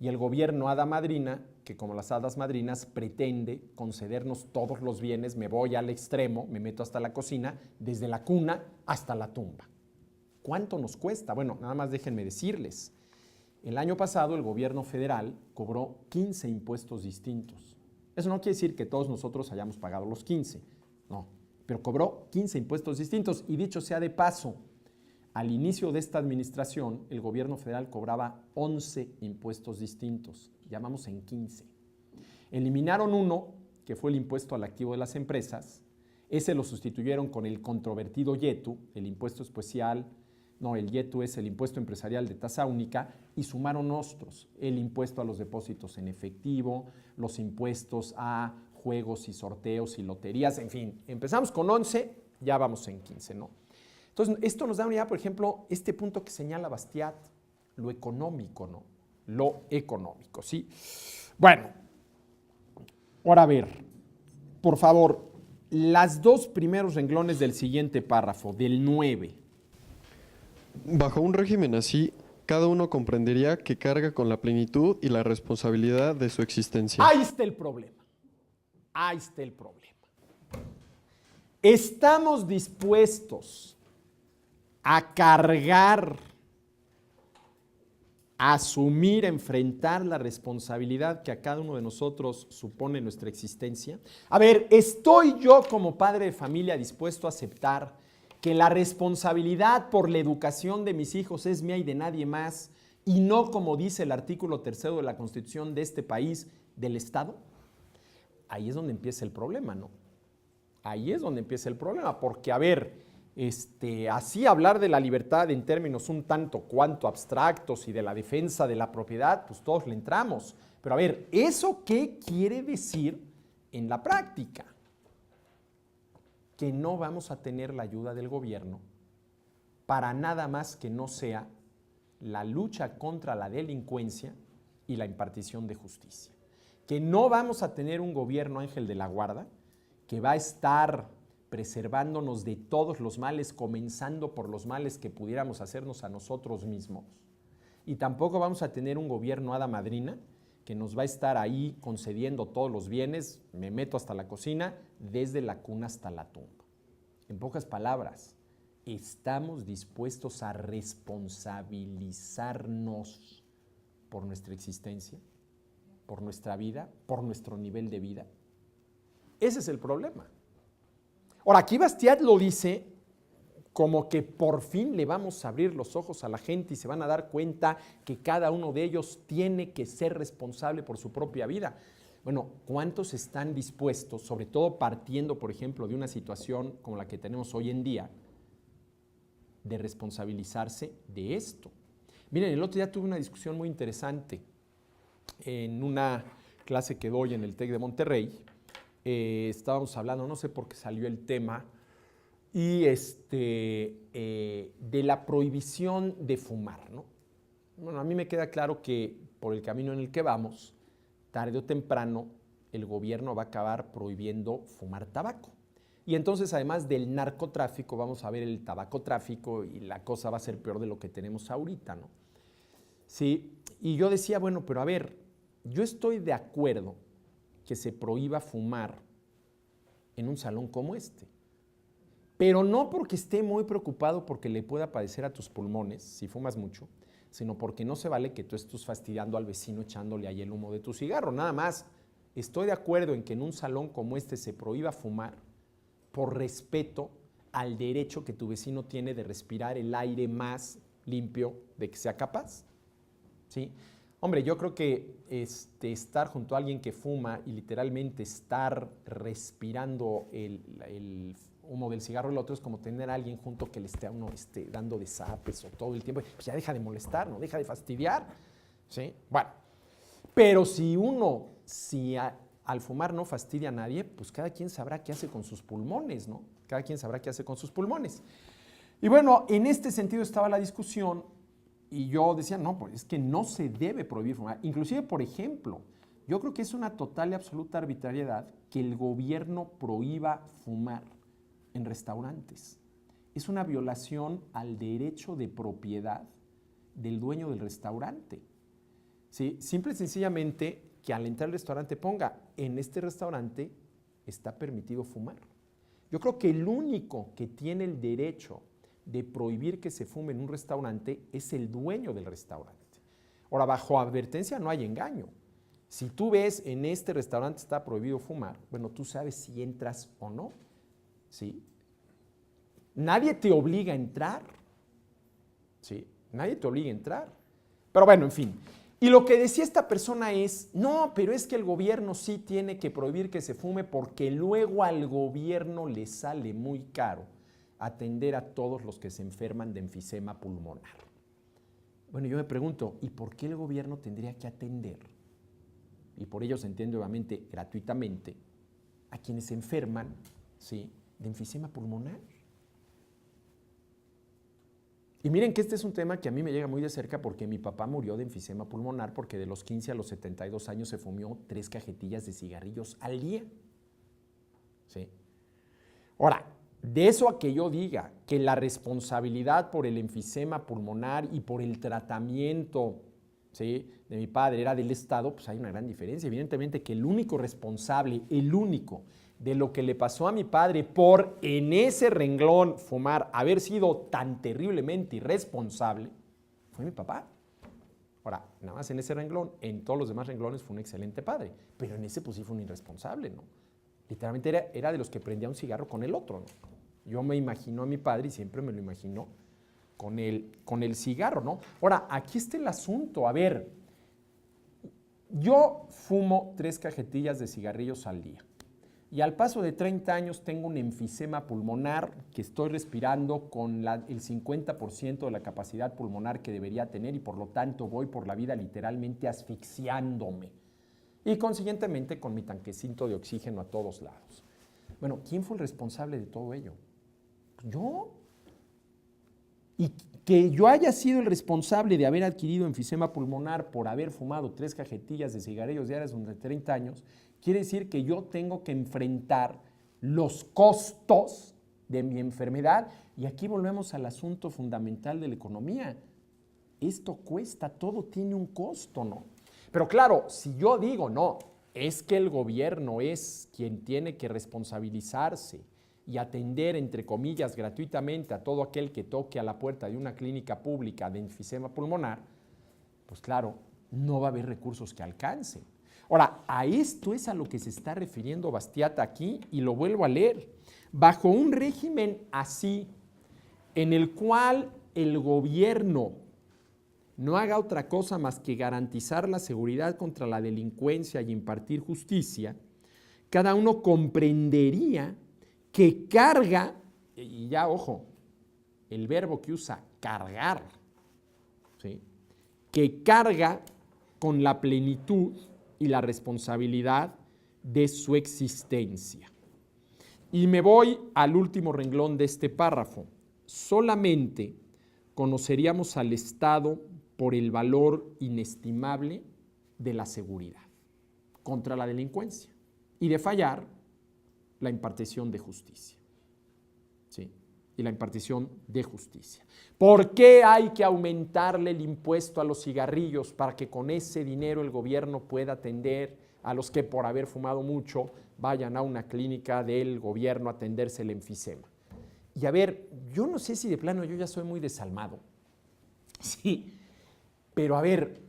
y el gobierno hada madrina, que como las hadas madrinas pretende concedernos todos los bienes, me voy al extremo, me meto hasta la cocina, desde la cuna hasta la tumba. ¿Cuánto nos cuesta? Bueno, nada más déjenme decirles. El año pasado el gobierno federal cobró 15 impuestos distintos. Eso no quiere decir que todos nosotros hayamos pagado los 15, no, pero cobró 15 impuestos distintos. Y dicho sea de paso, al inicio de esta administración, el gobierno federal cobraba 11 impuestos distintos, ya vamos en 15. Eliminaron uno, que fue el impuesto al activo de las empresas. Ese lo sustituyeron con el controvertido IETU, el impuesto especial. No, el IETU es el impuesto empresarial de tasa única, y sumaron otros, el impuesto a los depósitos en efectivo, los impuestos a juegos y sorteos y loterías, en fin, empezamos con 11, ya vamos en 15, ¿no? Entonces, esto nos da una idea, por ejemplo, este punto que señala Bastiat, lo económico, ¿no? Lo económico, ¿sí? Bueno, ahora a ver, por favor, las dos primeros renglones del siguiente párrafo, del 9. Bajo un régimen así, cada uno comprendería que carga con la plenitud y la responsabilidad de su existencia. Ahí está el problema. Ahí está el problema. Estamos dispuestos a cargar, a asumir, a enfrentar la responsabilidad que a cada uno de nosotros supone nuestra existencia. A ver, ¿estoy yo como padre de familia dispuesto a aceptar que la responsabilidad por la educación de mis hijos es mía y de nadie más, y no, como dice el artículo 3 de la Constitución de este país, del Estado? Ahí es donde empieza el problema, ¿no? Ahí es donde empieza el problema, porque, a ver, así hablar de la libertad en términos un tanto cuanto abstractos y de la defensa de la propiedad, pues todos le entramos. Pero, a ver, ¿eso qué quiere decir en la práctica? Que no vamos a tener la ayuda del gobierno para nada más que no sea la lucha contra la delincuencia y la impartición de justicia. Que no vamos a tener un gobierno ángel de la guarda que va a estar preservándonos de todos los males, comenzando por los males que pudiéramos hacernos a nosotros mismos. Y tampoco vamos a tener un gobierno hada madrina que nos va a estar ahí concediendo todos los bienes, me meto hasta la cocina, desde la cuna hasta la tumba. En pocas palabras, ¿estamos dispuestos a responsabilizarnos por nuestra existencia, por nuestra vida, por nuestro nivel de vida? Ese es el problema. Ahora, aquí Bastiat lo dice como que por fin le vamos a abrir los ojos a la gente y se van a dar cuenta que cada uno de ellos tiene que ser responsable por su propia vida. Bueno, ¿cuántos están dispuestos, sobre todo partiendo, por ejemplo, de una situación como la que tenemos hoy en día, de responsabilizarse de esto? Miren, el otro día tuve una discusión muy interesante en una clase que doy en el TEC de Monterrey. Estábamos hablando, no sé por qué salió el tema, y de la prohibición de fumar, ¿no? Bueno, a mí me queda claro que por el camino en el que vamos, tarde o temprano, el gobierno va a acabar prohibiendo fumar tabaco. Y entonces, además del narcotráfico, vamos a ver el tabacotráfico y la cosa va a ser peor de lo que tenemos ahorita, ¿no? Sí, y yo decía, bueno, pero a ver, yo estoy de acuerdo que se prohíba fumar en un salón como este, pero no porque esté muy preocupado porque le pueda padecer a tus pulmones si fumas mucho, sino porque no se vale que tú estés fastidiando al vecino echándole ahí el humo de tu cigarro. Nada más, estoy de acuerdo en que en un salón como este se prohíba fumar por respeto al derecho que tu vecino tiene de respirar el aire más limpio de que sea capaz, ¿sí? Hombre, yo creo que estar junto a alguien que fuma y literalmente estar respirando el humo del cigarro, el otro es como tener a alguien junto que le esté a uno dando desapes o todo el tiempo, pues ya deja de molestar, no deja de fastidiar, ¿sí? Bueno, pero si al fumar no fastidia a nadie, pues cada quien sabrá qué hace con sus pulmones, ¿no? Cada quien sabrá qué hace con sus pulmones. Y bueno, en este sentido estaba la discusión y yo decía, no, pues es que no se debe prohibir fumar. Inclusive, por ejemplo, yo creo que es una total y absoluta arbitrariedad que el gobierno prohíba fumar en restaurantes. Es una violación al derecho de propiedad del dueño del restaurante. ¿Sí? Simple y sencillamente que al entrar al restaurante ponga, en este restaurante está permitido fumar. Yo creo que el único que tiene el derecho de prohibir que se fume en un restaurante es el dueño del restaurante. Ahora, bajo advertencia no hay engaño. Si tú ves en este restaurante está prohibido fumar, bueno, tú sabes si entras o no, ¿sí? Nadie te obliga a entrar, ¿sí? Nadie te obliga a entrar. Pero bueno, en fin, Y lo que decía esta persona es, no, pero es que el gobierno sí tiene que prohibir que se fume porque luego al gobierno le sale muy caro atender a todos los que se enferman de enfisema pulmonar. Bueno, yo me pregunto, ¿y por qué el gobierno tendría que atender? Y por ello se entiende obviamente gratuitamente a quienes se enferman, ¿sí?, de enfisema pulmonar. Y miren que este es un tema que a mí me llega muy de cerca porque mi papá murió de enfisema pulmonar porque de los 15 a los 72 años se fumó 3 cajetillas de cigarrillos al día. ¿Sí? Ahora, de eso a que yo diga que la responsabilidad por el enfisema pulmonar y por el tratamiento, ¿sí?, de mi padre era del Estado, pues hay una gran diferencia. Evidentemente que el único responsable, el único de lo que le pasó a mi padre por en ese renglón fumar, haber sido tan terriblemente irresponsable, fue mi papá. Ahora, nada más en ese renglón, en todos los demás renglones fue un excelente padre, pero en ese pues sí fue un irresponsable, ¿no? Literalmente era de los que prendía un cigarro con el otro, ¿no? Yo me imagino a mi padre y siempre me lo imagino con el cigarro, ¿no? Ahora, aquí está el asunto, a ver, yo fumo 3 cajetillas de cigarrillos al día. Y al paso de 30 años tengo un enfisema pulmonar que estoy respirando con el 50% de la capacidad pulmonar que debería tener y por lo tanto voy por la vida literalmente asfixiándome. Y consiguientemente con mi tanquecito de oxígeno a todos lados. Bueno, ¿quién fue el responsable de todo ello? Yo. Y que yo haya sido el responsable de haber adquirido enfisema pulmonar por haber fumado 3 cajetillas de cigarrillos diarias durante 30 años, quiere decir que yo tengo que enfrentar los costos de mi enfermedad. Y aquí volvemos al asunto fundamental de la economía. Esto cuesta, todo tiene un costo, ¿no? Pero claro, si yo digo, no, es que el gobierno es quien tiene que responsabilizarse y atender, entre comillas, gratuitamente a todo aquel que toque a la puerta de una clínica pública de enfisema pulmonar, pues claro, no va a haber recursos que alcancen. Ahora, a esto es a lo que se está refiriendo Bastiat aquí y lo vuelvo a leer. Bajo un régimen así, en el cual el gobierno no haga otra cosa más que garantizar la seguridad contra la delincuencia y impartir justicia, cada uno comprendería que carga, y ya ojo, el verbo que usa, cargar, ¿sí?, que carga con la plenitud y la responsabilidad de su existencia. Y me voy al último renglón de este párrafo. Solamente conoceríamos al Estado por el valor inestimable de la seguridad contra la delincuencia y de fallar la impartición de justicia. ¿Sí? Y la impartición de justicia. ¿Por qué hay que aumentarle el impuesto a los cigarrillos para que con ese dinero el gobierno pueda atender a los que por haber fumado mucho vayan a una clínica del gobierno a atenderse el enfisema? Y a ver, yo no sé si de plano yo ya soy muy desalmado. Sí, pero a ver,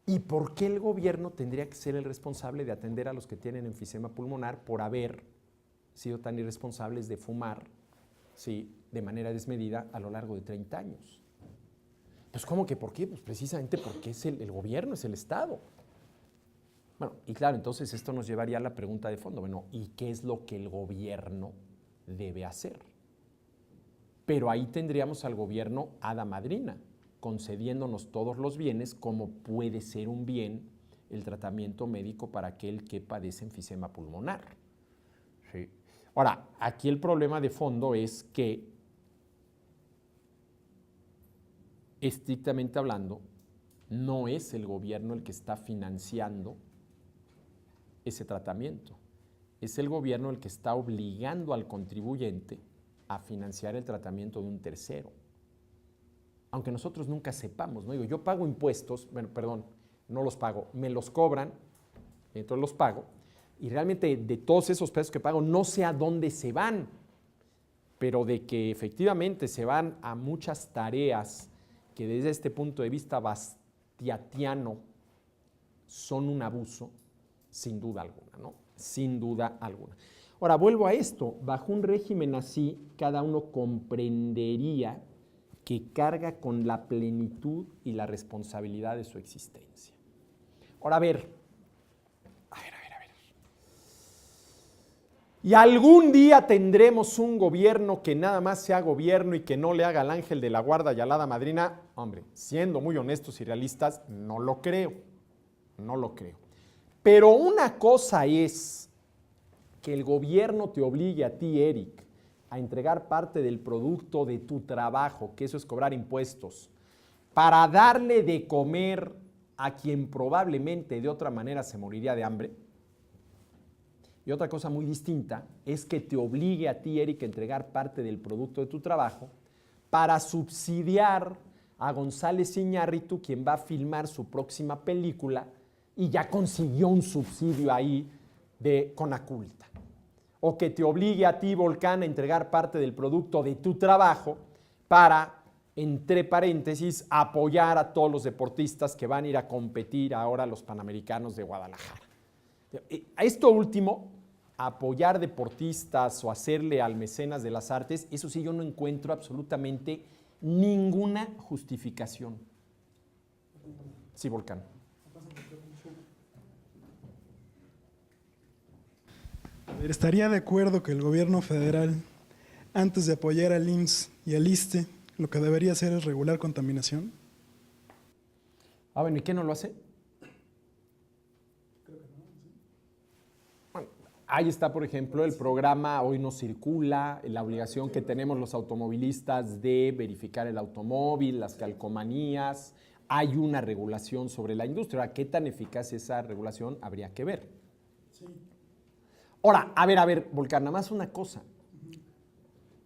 ¿y por qué el gobierno tendría que ser el responsable de atender a los que tienen enfisema pulmonar por haber sido tan irresponsables de fumar, sí, de manera desmedida a lo largo de 30 años? Pues ¿cómo que por qué? Pues precisamente porque es el gobierno, es el Estado. Bueno, y claro, entonces esto nos llevaría a la pregunta de fondo, bueno, ¿y qué es lo que el gobierno debe hacer? Pero ahí tendríamos al gobierno hada madrina, concediéndonos todos los bienes, como puede ser un bien el tratamiento médico para aquel que padece enfisema pulmonar. ¿Sí? Ahora, aquí el problema de fondo es que, estrictamente hablando, no es el gobierno el que está financiando ese tratamiento. Es el gobierno el que está obligando al contribuyente a financiar el tratamiento de un tercero. Aunque nosotros nunca sepamos, ¿no? Digo, yo pago impuestos, bueno, perdón, no los pago, me los cobran, entonces los pago, y realmente de todos esos pesos que pago no sé a dónde se van, pero de que efectivamente se van a muchas tareas que desde este punto de vista bastiatiano son un abuso, sin duda alguna, ¿no? Sin duda alguna. Ahora, vuelvo a esto, bajo un régimen así, cada uno comprendería que carga con la plenitud y la responsabilidad de su existencia. Ahora, a ver. Y algún día tendremos un gobierno que nada más sea gobierno y que no le haga al ángel de la guarda y a la hada madrina. Hombre, siendo muy honestos y realistas, no lo creo. No lo creo. Pero una cosa es que el gobierno te obligue a ti, Eric, a entregar parte del producto de tu trabajo, que eso es cobrar impuestos, para darle de comer a quien probablemente de otra manera se moriría de hambre. Y otra cosa muy distinta es que te obligue a ti, Eric, a entregar parte del producto de tu trabajo para subsidiar a González Iñárritu, quien va a filmar su próxima película y ya consiguió un subsidio ahí de Conaculta. O que te obligue a ti, Volcán, a entregar parte del producto de tu trabajo para, entre paréntesis, apoyar a todos los deportistas que van a ir a competir ahora a los Panamericanos de Guadalajara. A esto último, apoyar deportistas o hacerle al mecenas de las artes, eso sí yo no encuentro absolutamente ninguna justificación. Sí, Volcán. ¿Estaría de acuerdo que el gobierno federal, antes de apoyar al IMSS y al ISSSTE, lo que debería hacer es regular contaminación? Ah, bueno, ¿y qué no lo hace? Bueno, ahí está, por ejemplo, el programa Hoy No Circula, la obligación que tenemos los automovilistas de verificar el automóvil, las calcomanías. Hay una regulación sobre la industria. Ahora, ¿qué tan eficaz es esa regulación? Habría que ver. Sí. Ahora, a ver, Volcán, nada más una cosa.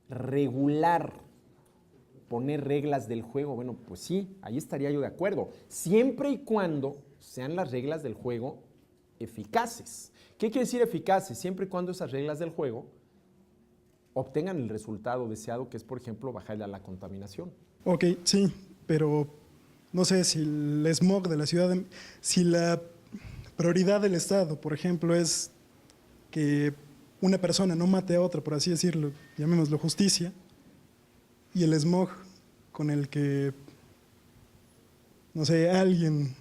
Regular, poner reglas del juego, bueno, pues sí, ahí estaría yo de acuerdo, siempre y cuando sean las reglas del juego eficaces. ¿Qué quiere decir eficaces? Siempre y cuando esas reglas del juego obtengan el resultado deseado, que es, por ejemplo, bajarle a la contaminación. Ok, sí, pero no sé si el smog de la ciudad, si la prioridad del Estado, por ejemplo, es que una persona no mate a otra, por así decirlo, llamémoslo justicia, y el smog con el que, no sé, alguien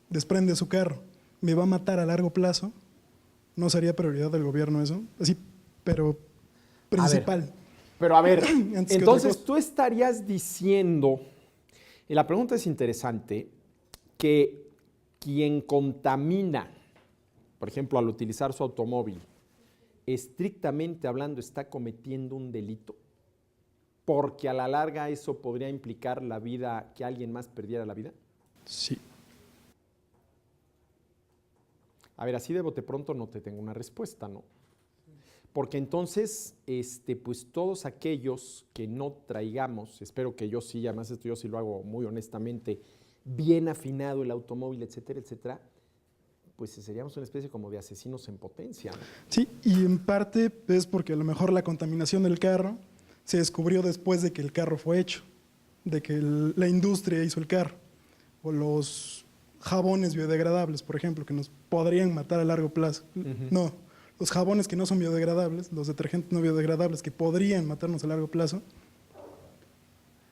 desprende su carro, me va a matar a largo plazo, ¿no sería prioridad del gobierno eso? Así, pero principal. A ver, entonces tú estarías diciendo, y la pregunta es interesante, que quien contamina, por ejemplo, al utilizar su automóvil, estrictamente hablando, está cometiendo un delito, porque a la larga eso podría implicar la vida, que alguien más perdiera la vida. Sí. A ver, así de bote pronto no te tengo una respuesta, ¿no? Porque entonces, pues todos aquellos que no traigamos, espero que yo sí, además esto yo sí lo hago muy honestamente, bien afinado el automóvil, etcétera, etcétera, pues seríamos una especie como de asesinos en potencia, ¿no? Sí, y en parte es porque a lo mejor la contaminación del carro se descubrió después de que el carro fue hecho, de que la industria hizo el carro, o los jabones biodegradables, por ejemplo, que nos podrían matar a largo plazo. No, los jabones que no son biodegradables, los detergentes no biodegradables que podrían matarnos a largo plazo,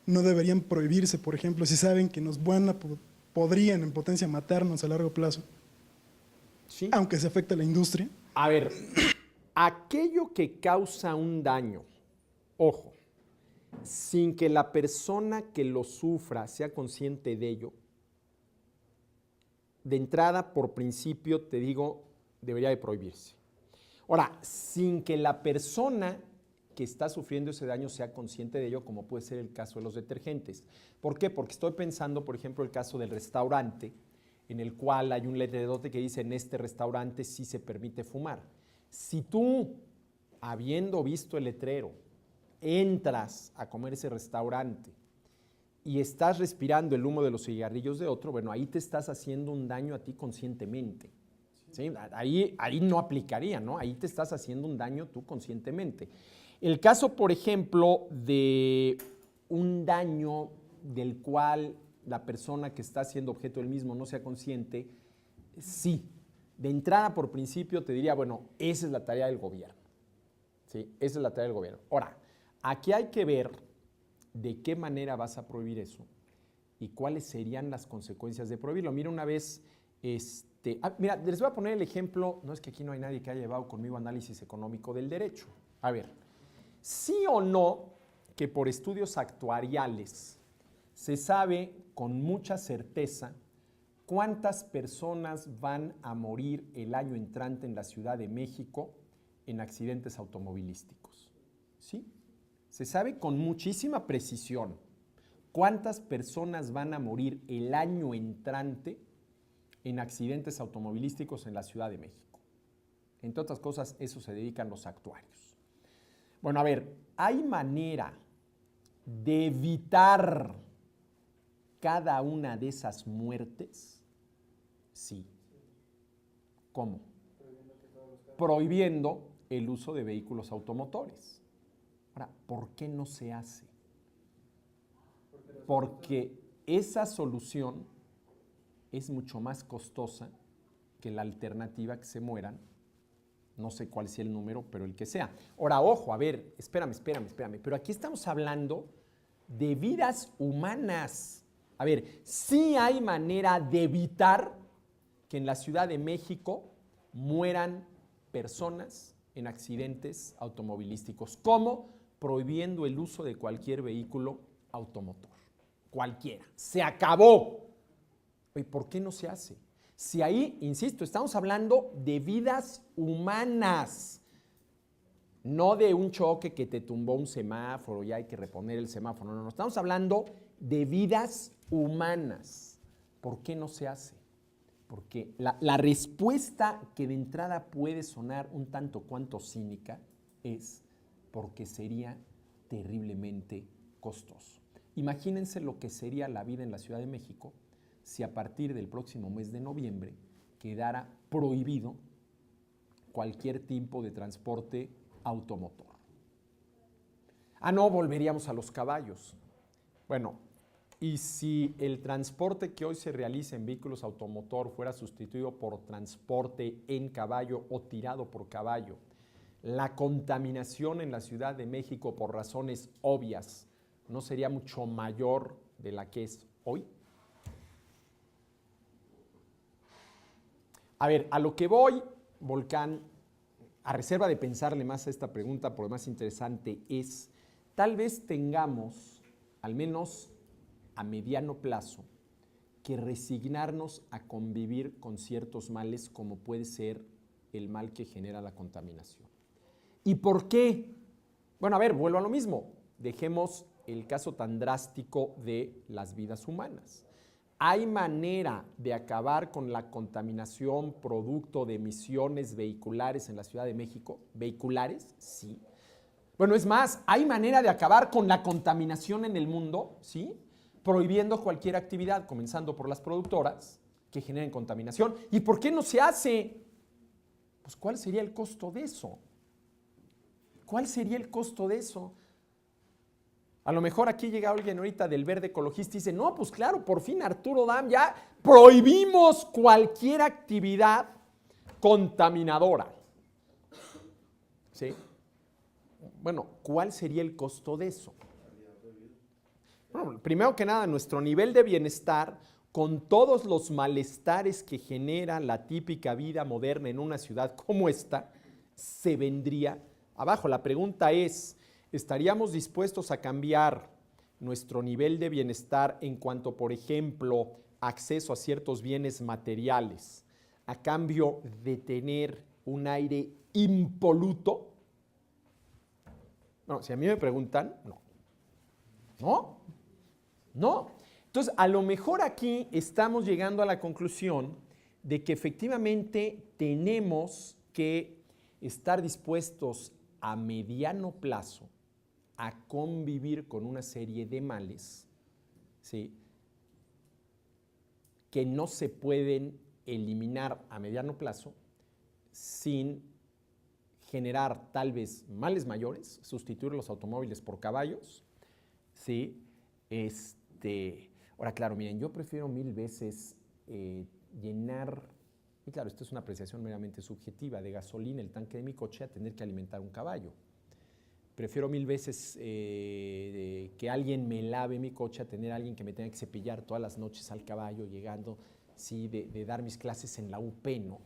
no deberían prohibirse, por ejemplo, si saben que podrían en potencia matarnos a largo plazo. ¿Sí? Aunque se afecte a la industria. A ver, aquello que causa un daño, ojo, sin que la persona que lo sufra sea consciente de ello, de entrada, por principio, te digo, debería de prohibirse. Ahora, sin que la persona que está sufriendo ese daño sea consciente de ello, como puede ser el caso de los detergentes. ¿Por qué? Porque estoy pensando, por ejemplo, el caso del restaurante, en el cual hay un letrerote que dice en este restaurante sí se permite fumar. Si tú, habiendo visto el letrero, entras a comer ese restaurante y estás respirando el humo de los cigarrillos de otro, bueno, ahí te estás haciendo un daño a ti conscientemente. ¿Sí? Ahí no aplicaría, ¿no? Ahí te estás haciendo un daño tú conscientemente. El caso, por ejemplo, de un daño del cual la persona que está siendo objeto del mismo no sea consciente, sí. De entrada, por principio, te diría, bueno, esa es la tarea del gobierno. ¿Sí? Esa es la tarea del gobierno. Ahora, aquí hay que ver de qué manera vas a prohibir eso y cuáles serían las consecuencias de prohibirlo. Mira, una vez, mira, les voy a poner el ejemplo, no es que aquí no hay nadie que haya llevado conmigo análisis económico del derecho. A ver, sí o no que por estudios actuariales se sabe con mucha certeza cuántas personas van a morir el año entrante en la Ciudad de México en accidentes automovilísticos. ¿Sí? Se sabe con muchísima precisión cuántas personas van a morir el año entrante en accidentes automovilísticos en la Ciudad de México. Entre otras cosas, eso se dedican los actuarios. Bueno, a ver, ¿hay manera de evitar cada una de esas muertes? Sí. ¿Cómo? Prohibiendo el uso de vehículos automotores. Ahora, ¿por qué no se hace? Porque esa solución es mucho más costosa que la alternativa que se mueran, no sé cuál sea el número, pero el que sea. Ahora, ojo, a ver, espérame, pero aquí estamos hablando de vidas humanas. A ver, sí hay manera de evitar que en la Ciudad de México mueran personas en accidentes automovilísticos. ¿Cómo? Prohibiendo el uso de cualquier vehículo automotor. Cualquiera. Se acabó. ¿Y por qué no se hace? Si ahí, insisto, estamos hablando de vidas humanas, no de un choque que te tumbó un semáforo y hay que reponer el semáforo. No, estamos hablando de vidas humanas. ¿Por qué no se hace? Porque la respuesta que de entrada puede sonar un tanto cuanto cínica es porque sería terriblemente costoso. Imagínense lo que sería la vida en la Ciudad de México si a partir del próximo mes de noviembre quedara prohibido cualquier tipo de transporte automotor. No, volveríamos a los caballos. Bueno, y si el transporte que hoy se realiza en vehículos automotor fuera sustituido por transporte en caballo o tirado por caballo, la contaminación en la Ciudad de México, por razones obvias, ¿no sería mucho mayor de la que es hoy? A ver, a lo que voy, Volcán, a reserva de pensarle más a esta pregunta, por lo más interesante es, tal vez tengamos, al menos a mediano plazo, que resignarnos a convivir con ciertos males como puede ser el mal que genera la contaminación. ¿Y por qué? Bueno, a ver, vuelvo a lo mismo. Dejemos el caso tan drástico de las vidas humanas. ¿Hay manera de acabar con la contaminación producto de emisiones vehiculares en la Ciudad de México? ¿Vehiculares? Sí. Bueno, es más, ¿hay manera de acabar con la contaminación en el mundo? Sí. Prohibiendo cualquier actividad, comenzando por las productoras, que generen contaminación. ¿Y por qué no se hace? Pues, ¿cuál sería el costo de eso? ¿Cuál sería el costo de eso? A lo mejor aquí llega alguien ahorita del Verde Ecologista y dice, no, pues claro, por fin Arturo Dam ya prohibimos cualquier actividad contaminadora. ¿Sí? Bueno, ¿cuál sería el costo de eso? Bueno, primero que nada, nuestro nivel de bienestar, con todos los malestares que genera la típica vida moderna en una ciudad como esta, se vendría abajo. La pregunta es, ¿estaríamos dispuestos a cambiar nuestro nivel de bienestar en cuanto, por ejemplo, acceso a ciertos bienes materiales, a cambio de tener un aire impoluto? No, si a mí me preguntan, no. ¿No? No. Entonces, a lo mejor aquí estamos llegando a la conclusión de que efectivamente tenemos que estar dispuestos a mediano plazo a convivir con una serie de males, ¿sí?, que no se pueden eliminar a mediano plazo sin generar tal vez males mayores, sustituir los automóviles por caballos, ¿sí? Ahora, claro, miren, yo prefiero 1000 veces llenar, y claro, esto es una apreciación meramente subjetiva, de gasolina el tanque de mi coche a tener que alimentar un caballo. Prefiero 1000 veces que que alguien me lave mi coche a tener a alguien que me tenga que cepillar todas las noches al caballo, llegando, sí, de dar mis clases en la UP, ¿no?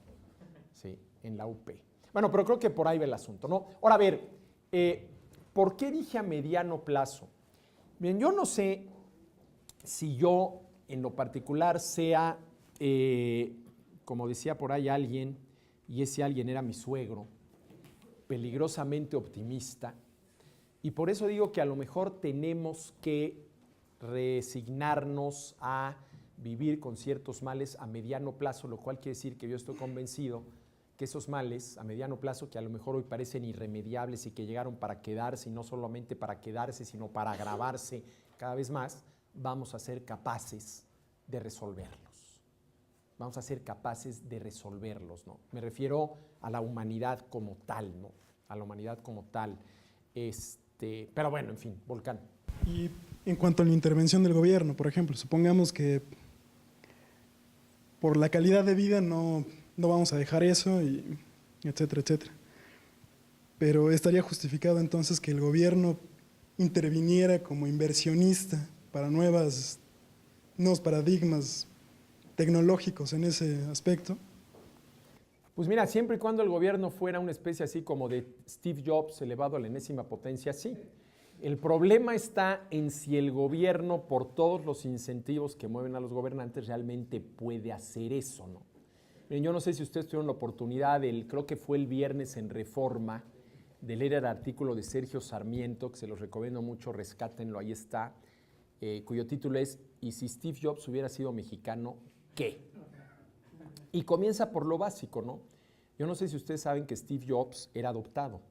Sí, en la UP. Bueno, pero creo que por ahí va el asunto, ¿no? Ahora, a ver, ¿por qué dije a mediano plazo? Bien, yo no sé si yo en lo particular sea, como decía por ahí alguien, y ese alguien era mi suegro, peligrosamente optimista, y por eso digo que a lo mejor tenemos que resignarnos a vivir con ciertos males a mediano plazo, lo cual quiere decir que yo estoy convencido que esos males a mediano plazo, que a lo mejor hoy parecen irremediables y que llegaron para quedarse, y no solamente para quedarse, sino para agravarse cada vez más, vamos a ser capaces de resolverlos. Vamos a ser capaces de resolverlos, ¿no? Me refiero a la humanidad como tal, ¿no? A la humanidad como tal. Pero bueno, en fin, Volcán. Y en cuanto a la intervención del gobierno, por ejemplo, supongamos que por la calidad de vida no vamos a dejar eso, y etcétera, etcétera. Pero estaría justificado entonces que el gobierno interviniera como inversionista para nuevos paradigmas tecnológicos en ese aspecto. Pues mira, siempre y cuando el gobierno fuera una especie así como de Steve Jobs elevado a la enésima potencia, sí. El problema está en si el gobierno, por todos los incentivos que mueven a los gobernantes, realmente puede hacer eso, ¿no? Miren, yo no sé si ustedes tuvieron la oportunidad, creo que fue el viernes en Reforma, de leer el artículo de Sergio Sarmiento, que se los recomiendo mucho, rescátenlo, ahí está, cuyo título es ¿Y si Steve Jobs hubiera sido mexicano, qué? Y comienza por lo básico, ¿no? Yo no sé si ustedes saben que Steve Jobs era adoptado,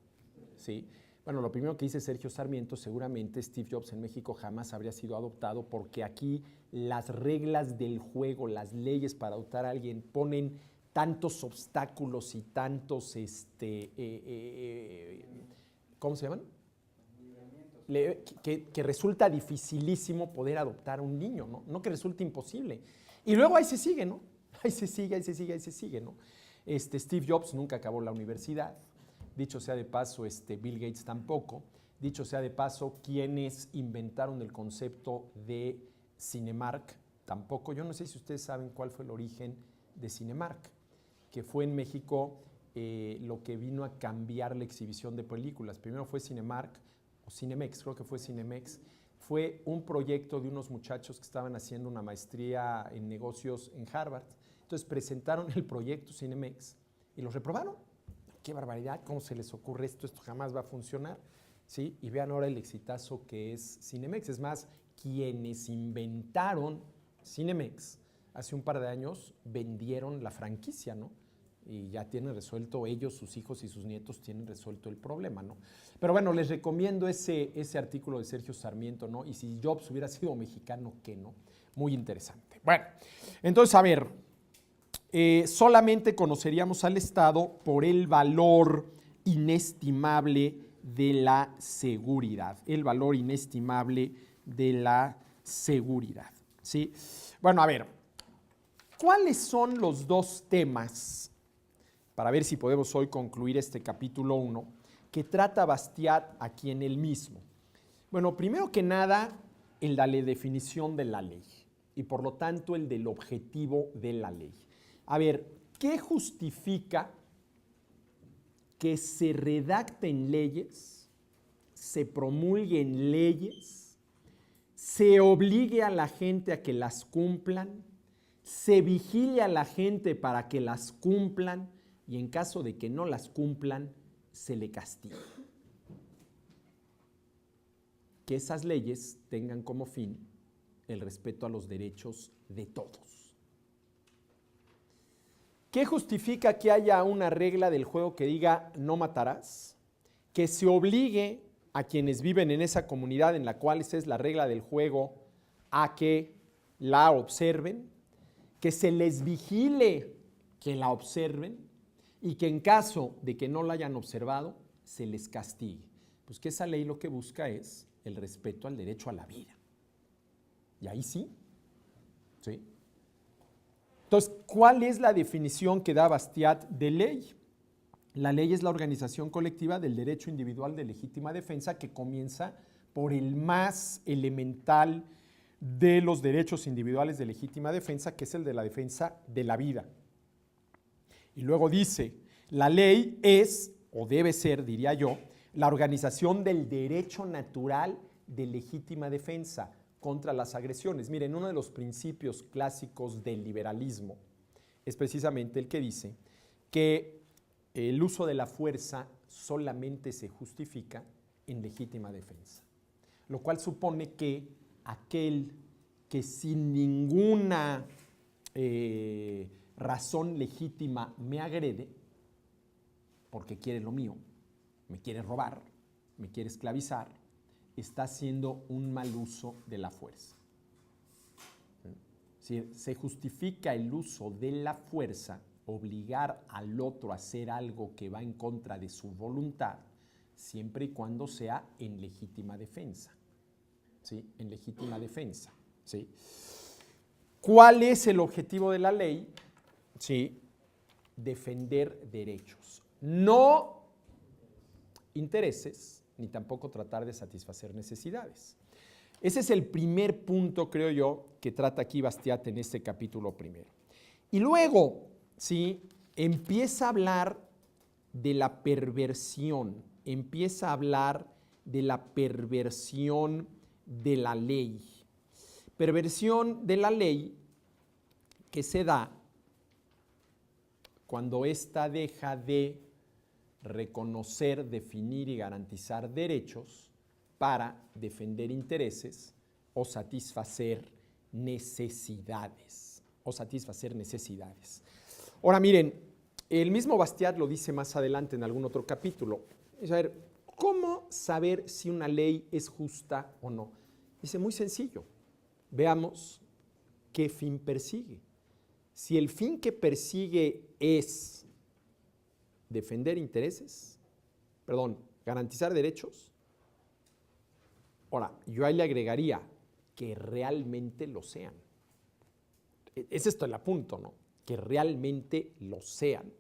¿sí? Bueno, lo primero que dice Sergio Sarmiento, seguramente Steve Jobs en México jamás habría sido adoptado porque aquí las reglas del juego, las leyes para adoptar a alguien ponen tantos obstáculos y tantos, ¿cómo se llaman? Que resulta dificilísimo poder adoptar a un niño, ¿no? No que resulte imposible. Y luego ahí se sigue, ¿no? Ahí se sigue, ¿no? Steve Jobs nunca acabó la universidad. Dicho sea de paso, Bill Gates tampoco. Dicho sea de paso, quienes inventaron el concepto de Cinemark tampoco. Yo no sé si ustedes saben cuál fue el origen de Cinemark, que fue en México lo que vino a cambiar la exhibición de películas. Primero fue Cinemark, o Cinemex, creo que fue Cinemex. Fue un proyecto de unos muchachos que estaban haciendo una maestría en negocios en Harvard. Entonces presentaron el proyecto Cinemex y lo reprobaron. ¡Qué barbaridad! ¿Cómo se les ocurre esto? Esto jamás va a funcionar, ¿sí? Y vean ahora el exitazo que es Cinemex. Es más, quienes inventaron Cinemex hace un par de años vendieron la franquicia, ¿no? Y ya tienen resuelto ellos, sus hijos y sus nietos tienen resuelto el problema, ¿no? Pero bueno, les recomiendo ese artículo de Sergio Sarmiento, ¿no? Y si Jobs hubiera sido mexicano, ¿qué no? Muy interesante. Bueno, entonces, a ver, solamente conoceríamos al Estado por el valor inestimable de la seguridad. El valor inestimable de la seguridad, ¿sí? Bueno, a ver, ¿cuáles son los dos temas, para ver si podemos hoy concluir este capítulo 1, que trata Bastiat aquí en el mismo? Bueno, primero que nada, el de la definición de la ley y por lo tanto el del objetivo de la ley. A ver, ¿qué justifica que se redacten leyes, se promulguen leyes, se obligue a la gente a que las cumplan, se vigile a la gente para que las cumplan y en caso de que no las cumplan, se le castigue? Que esas leyes tengan como fin el respeto a los derechos de todos. ¿Qué justifica que haya una regla del juego que diga no matarás? Que se obligue a quienes viven en esa comunidad en la cual esa es la regla del juego a que la observen, que se les vigile que la observen y que en caso de que no la hayan observado, se les castigue. Pues que esa ley lo que busca es el respeto al derecho a la vida. Y ahí sí, ¿sí? Entonces, ¿cuál es la definición que da Bastiat de ley? La ley es la organización colectiva del derecho individual de legítima defensa que comienza por el más elemental de los derechos individuales de legítima defensa, que es el de la defensa de la vida. Y luego dice, la ley es, o debe ser, diría yo, la organización del derecho natural de legítima defensa contra las agresiones. Miren, uno de los principios clásicos del liberalismo es precisamente el que dice que el uso de la fuerza solamente se justifica en legítima defensa, lo cual supone que aquel que sin ninguna razón legítima me agrede, porque quiere lo mío, me quiere robar, me quiere esclavizar, está haciendo un mal uso de la fuerza. Si se justifica el uso de la fuerza, obligar al otro a hacer algo que va en contra de su voluntad, siempre y cuando sea en legítima defensa. ¿Sí? En legítima defensa. ¿Sí? ¿Cuál es el objetivo de la ley? ¿Sí? Defender derechos. No intereses, ni tampoco tratar de satisfacer necesidades. Ese es el primer punto, creo yo, que trata aquí Bastiat en este capítulo primero. Y luego, ¿sí? Empieza a hablar de la perversión, empieza a hablar de la perversión de la ley. Perversión de la ley que se da cuando ésta deja de reconocer, definir y garantizar derechos para defender intereses o satisfacer necesidades. Ahora miren, el mismo Bastiat lo dice más adelante en algún otro capítulo. Es a ver, ¿cómo saber si una ley es justa o no? Dice, muy sencillo. Veamos qué fin persigue. Si el fin que persigue es defender intereses, garantizar derechos, ahora, yo ahí le agregaría que realmente lo sean. Es esto el apunto, ¿no? Que realmente lo sean.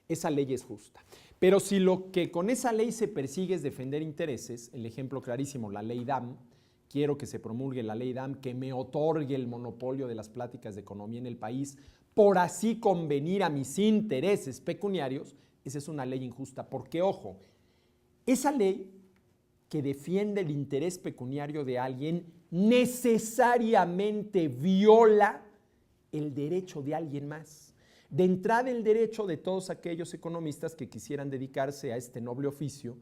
Esa ley es justa. Pero si lo que con esa ley se persigue es defender intereses, el ejemplo clarísimo, la ley DAM, quiero que se promulgue la ley DAM, que me otorgue el monopolio de las pláticas de economía en el país, por así convenir a mis intereses pecuniarios, esa es una ley injusta. Porque, ojo, esa ley que defiende el interés pecuniario de alguien necesariamente viola el derecho de alguien más. De entrada, el derecho de todos aquellos economistas que quisieran dedicarse a este noble oficio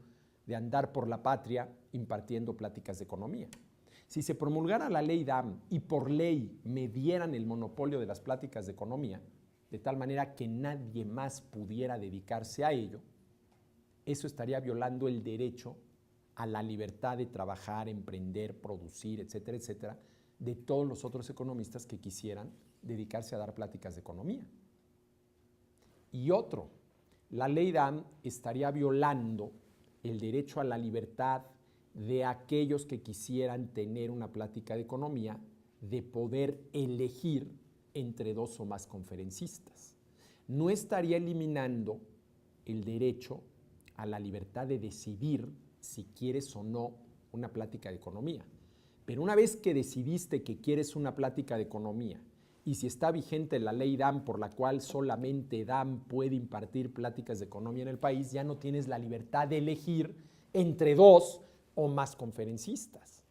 de andar por la patria impartiendo pláticas de economía. Si se promulgara la ley DAM y por ley me dieran el monopolio de las pláticas de economía, de tal manera que nadie más pudiera dedicarse a ello, eso estaría violando el derecho a la libertad de trabajar, emprender, producir, etcétera, etcétera, de todos los otros economistas que quisieran dedicarse a dar pláticas de economía. Y otro, la ley DAM estaría violando el derecho a la libertad de aquellos que quisieran tener una plática de economía, de poder elegir entre dos o más conferencistas. No estaría eliminando el derecho a la libertad de decidir si quieres o no una plática de economía. Pero una vez que decidiste que quieres una plática de economía y si está vigente la ley DAM por la cual solamente DAM puede impartir pláticas de economía en el país, ya no tienes la libertad de elegir entre dos o más conferencistas.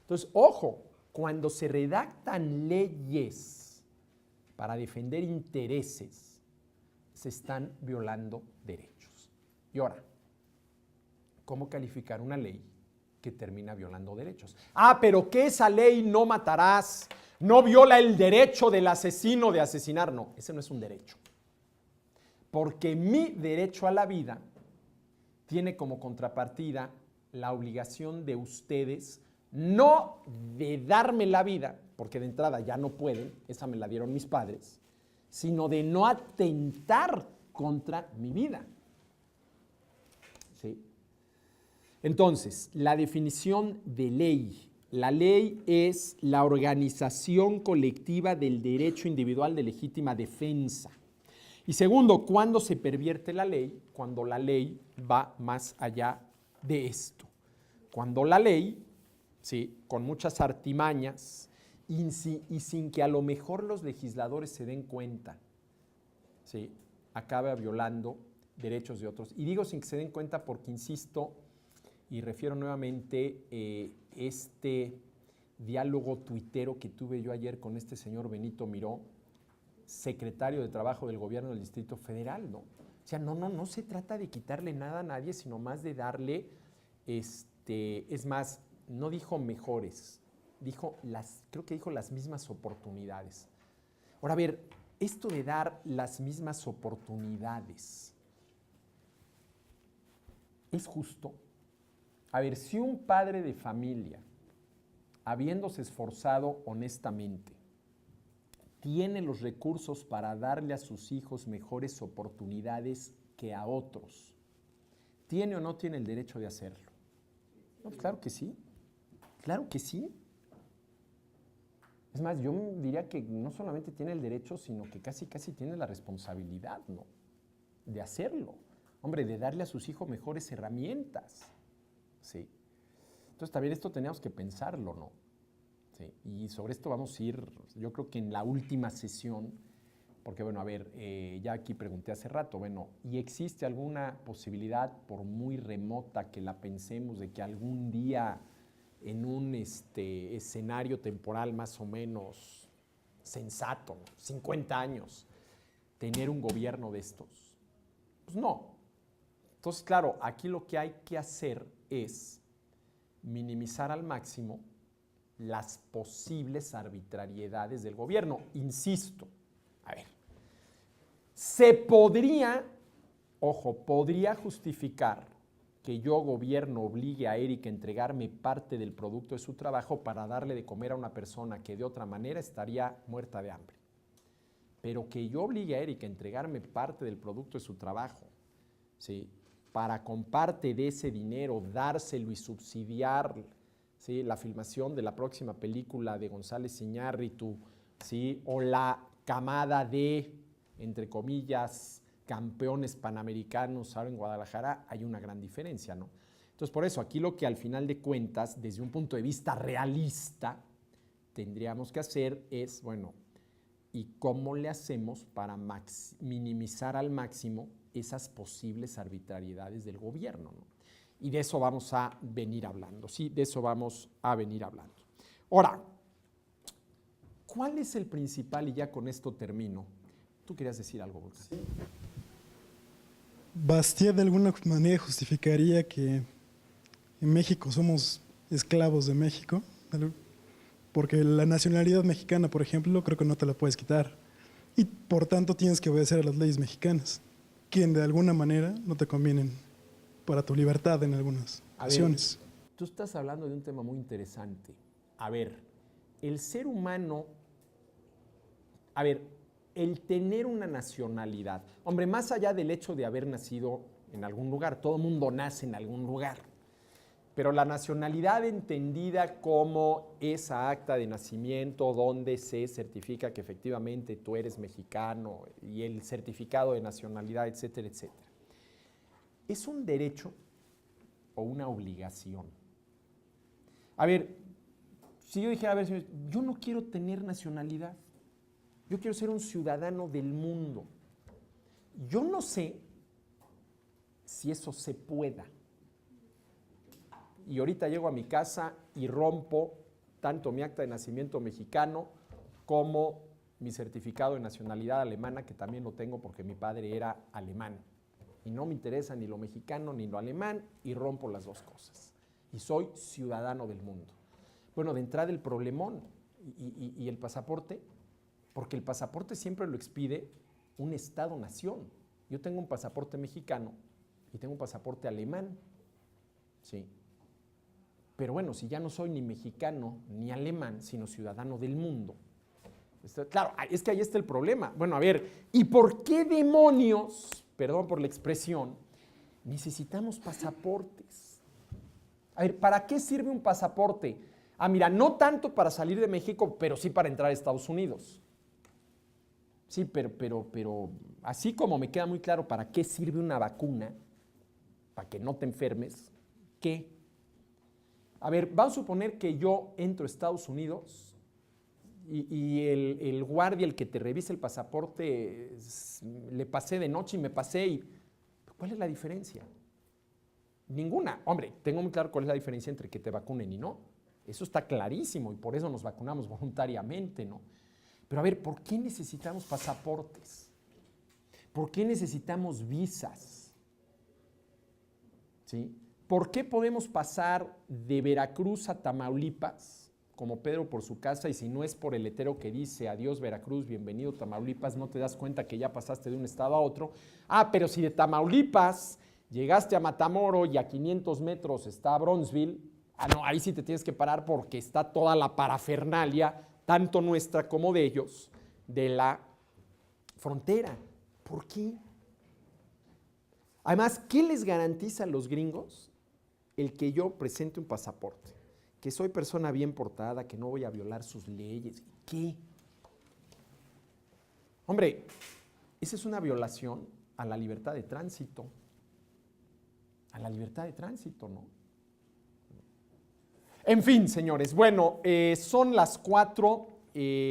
Entonces, ojo, cuando se redactan leyes para defender intereses, se están violando derechos. Y ahora, ¿cómo calificar una ley que termina violando derechos? Ah, pero que esa ley no matarás, no viola el derecho del asesino de asesinar. No, ese no es un derecho. Porque mi derecho a la vida tiene como contrapartida la obligación de ustedes no de darme la vida, porque de entrada ya no pueden, esa me la dieron mis padres, sino de no atentar contra mi vida. ¿Sí? Entonces, la definición de ley. La ley es la organización colectiva del derecho individual de legítima defensa. Y segundo, ¿cuándo se pervierte la ley? Cuando la ley va más allá de esto. Cuando la ley ¿sí? Con muchas artimañas y sin que a lo mejor los legisladores se den cuenta, ¿sí? Acaba violando derechos de otros. Y digo sin que se den cuenta porque, insisto, y refiero nuevamente este diálogo tuitero que tuve yo ayer con este señor Benito Miró, secretario de Trabajo del Gobierno del Distrito Federal, ¿no? O sea, no se trata de quitarle nada a nadie, sino más de darle, es más, no dijo mejores, creo que dijo las mismas oportunidades. Ahora, a ver, esto de dar las mismas oportunidades, ¿es justo? A ver, si un padre de familia, habiéndose esforzado honestamente, tiene los recursos para darle a sus hijos mejores oportunidades que a otros, ¿tiene o no tiene el derecho de hacerlo? No, pues claro que sí, claro que sí. Es más, yo diría que no solamente tiene el derecho, sino que casi tiene la responsabilidad, ¿no? De hacerlo. Hombre, de darle a sus hijos mejores herramientas. Sí. Entonces también esto teníamos que pensarlo, ¿no? Sí. Y sobre esto vamos a ir, yo creo que en la última sesión, porque bueno, a ver, ya aquí pregunté hace rato, bueno, ¿y existe alguna posibilidad, por muy remota que la pensemos, de que algún día en un escenario temporal más o menos sensato, 50 años, tener un gobierno de estos? Pues no. Entonces, claro, aquí lo que hay que hacer es minimizar al máximo las posibles arbitrariedades del gobierno. Insisto, a ver, se podría justificar que yo, gobierno, obligue a Eric a entregarme parte del producto de su trabajo para darle de comer a una persona que de otra manera estaría muerta de hambre. Pero que yo obligue a Eric a entregarme parte del producto de su trabajo, ¿sí? Para con parte de ese dinero dárselo y subsidiar, ¿sí? La filmación de la próxima película de González Iñárritu, ¿sí? O la camada de, entre comillas, campeones panamericanos ahora en Guadalajara, hay una gran diferencia, ¿no? Entonces, por eso, aquí lo que al final de cuentas, desde un punto de vista realista, tendríamos que hacer es, bueno, ¿y cómo le hacemos para minimizar al máximo esas posibles arbitrariedades del gobierno, ¿no? Y de eso vamos a venir hablando, ¿sí? De eso vamos a venir hablando. Ahora, ¿cuál es el principal? Y ya con esto termino. ¿Tú querías decir algo, Volcán? Sí. Bastiat de alguna manera justificaría que en México somos esclavos de México, porque la nacionalidad mexicana, por ejemplo, creo que no te la puedes quitar y por tanto tienes que obedecer a las leyes mexicanas, que de alguna manera no te convienen para tu libertad en algunas ocasiones. Tú estás hablando de un tema muy interesante. A ver, el ser humano, el tener una nacionalidad, hombre, más allá del hecho de haber nacido en algún lugar, todo mundo nace en algún lugar, pero la nacionalidad entendida como esa acta de nacimiento donde se certifica que efectivamente tú eres mexicano y el certificado de nacionalidad, etcétera, etcétera. ¿Es un derecho o una obligación? A ver, si yo dijera, a ver, yo no quiero tener nacionalidad, yo quiero ser un ciudadano del mundo. Yo no sé si eso se pueda. Y ahorita llego a mi casa y rompo tanto mi acta de nacimiento mexicano como mi certificado de nacionalidad alemana, que también lo tengo porque mi padre era alemán. Y no me interesa ni lo mexicano ni lo alemán y rompo las dos cosas. Y soy ciudadano del mundo. Bueno, de entrada el problemón y el pasaporte, porque el pasaporte siempre lo expide un Estado-nación. Yo tengo un pasaporte mexicano y tengo un pasaporte alemán, ¿sí? Pero bueno, si ya no soy ni mexicano ni alemán, sino ciudadano del mundo. Claro, es que ahí está el problema. Bueno, a ver, ¿y por qué demonios, perdón por la expresión, necesitamos pasaportes? A ver, ¿para qué sirve un pasaporte? Ah, mira, no tanto para salir de México, pero sí para entrar a Estados Unidos. Sí, pero así como me queda muy claro para qué sirve una vacuna, para que no te enfermes, ¿qué? A ver, vamos a suponer que yo entro a Estados Unidos y el guardia, el que te revisa el pasaporte, le pasé de noche y me pasé y... ¿Cuál es la diferencia? Ninguna. Hombre, tengo muy claro cuál es la diferencia entre que te vacunen y no. Eso está clarísimo y por eso nos vacunamos voluntariamente, ¿no? Pero a ver, ¿por qué necesitamos pasaportes? ¿Por qué necesitamos visas? ¿Sí? ¿Por qué podemos pasar de Veracruz a Tamaulipas, como Pedro por su casa, y si no es por el letrero que dice adiós Veracruz, bienvenido Tamaulipas, no te das cuenta que ya pasaste de un estado a otro? Ah, pero si de Tamaulipas llegaste a Matamoros y a 500 metros está Bronzeville, ah, no, ahí sí te tienes que parar porque está toda la parafernalia, tanto nuestra como de ellos, de la frontera. ¿Por qué? Además, ¿qué les garantiza a los gringos el que yo presente un pasaporte? Que soy persona bien portada, que no voy a violar sus leyes. ¿Qué? Hombre, esa es una violación a la libertad de tránsito. A la libertad de tránsito, ¿no? En fin, señores, bueno, son las 4,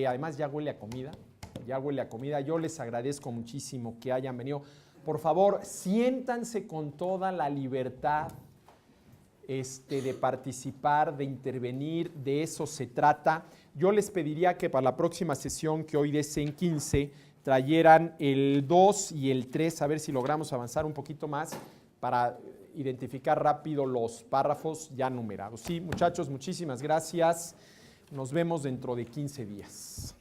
además ya huele a comida, Yo les agradezco muchísimo que hayan venido. Por favor, siéntanse con toda la libertad de participar, de intervenir, de eso se trata. Yo les pediría que para la próxima sesión, que hoy es en 15, trayeran el 2 y el 3, a ver si logramos avanzar un poquito más para identificar rápido los párrafos ya numerados. Sí, muchachos, muchísimas gracias. Nos vemos dentro de 15 días.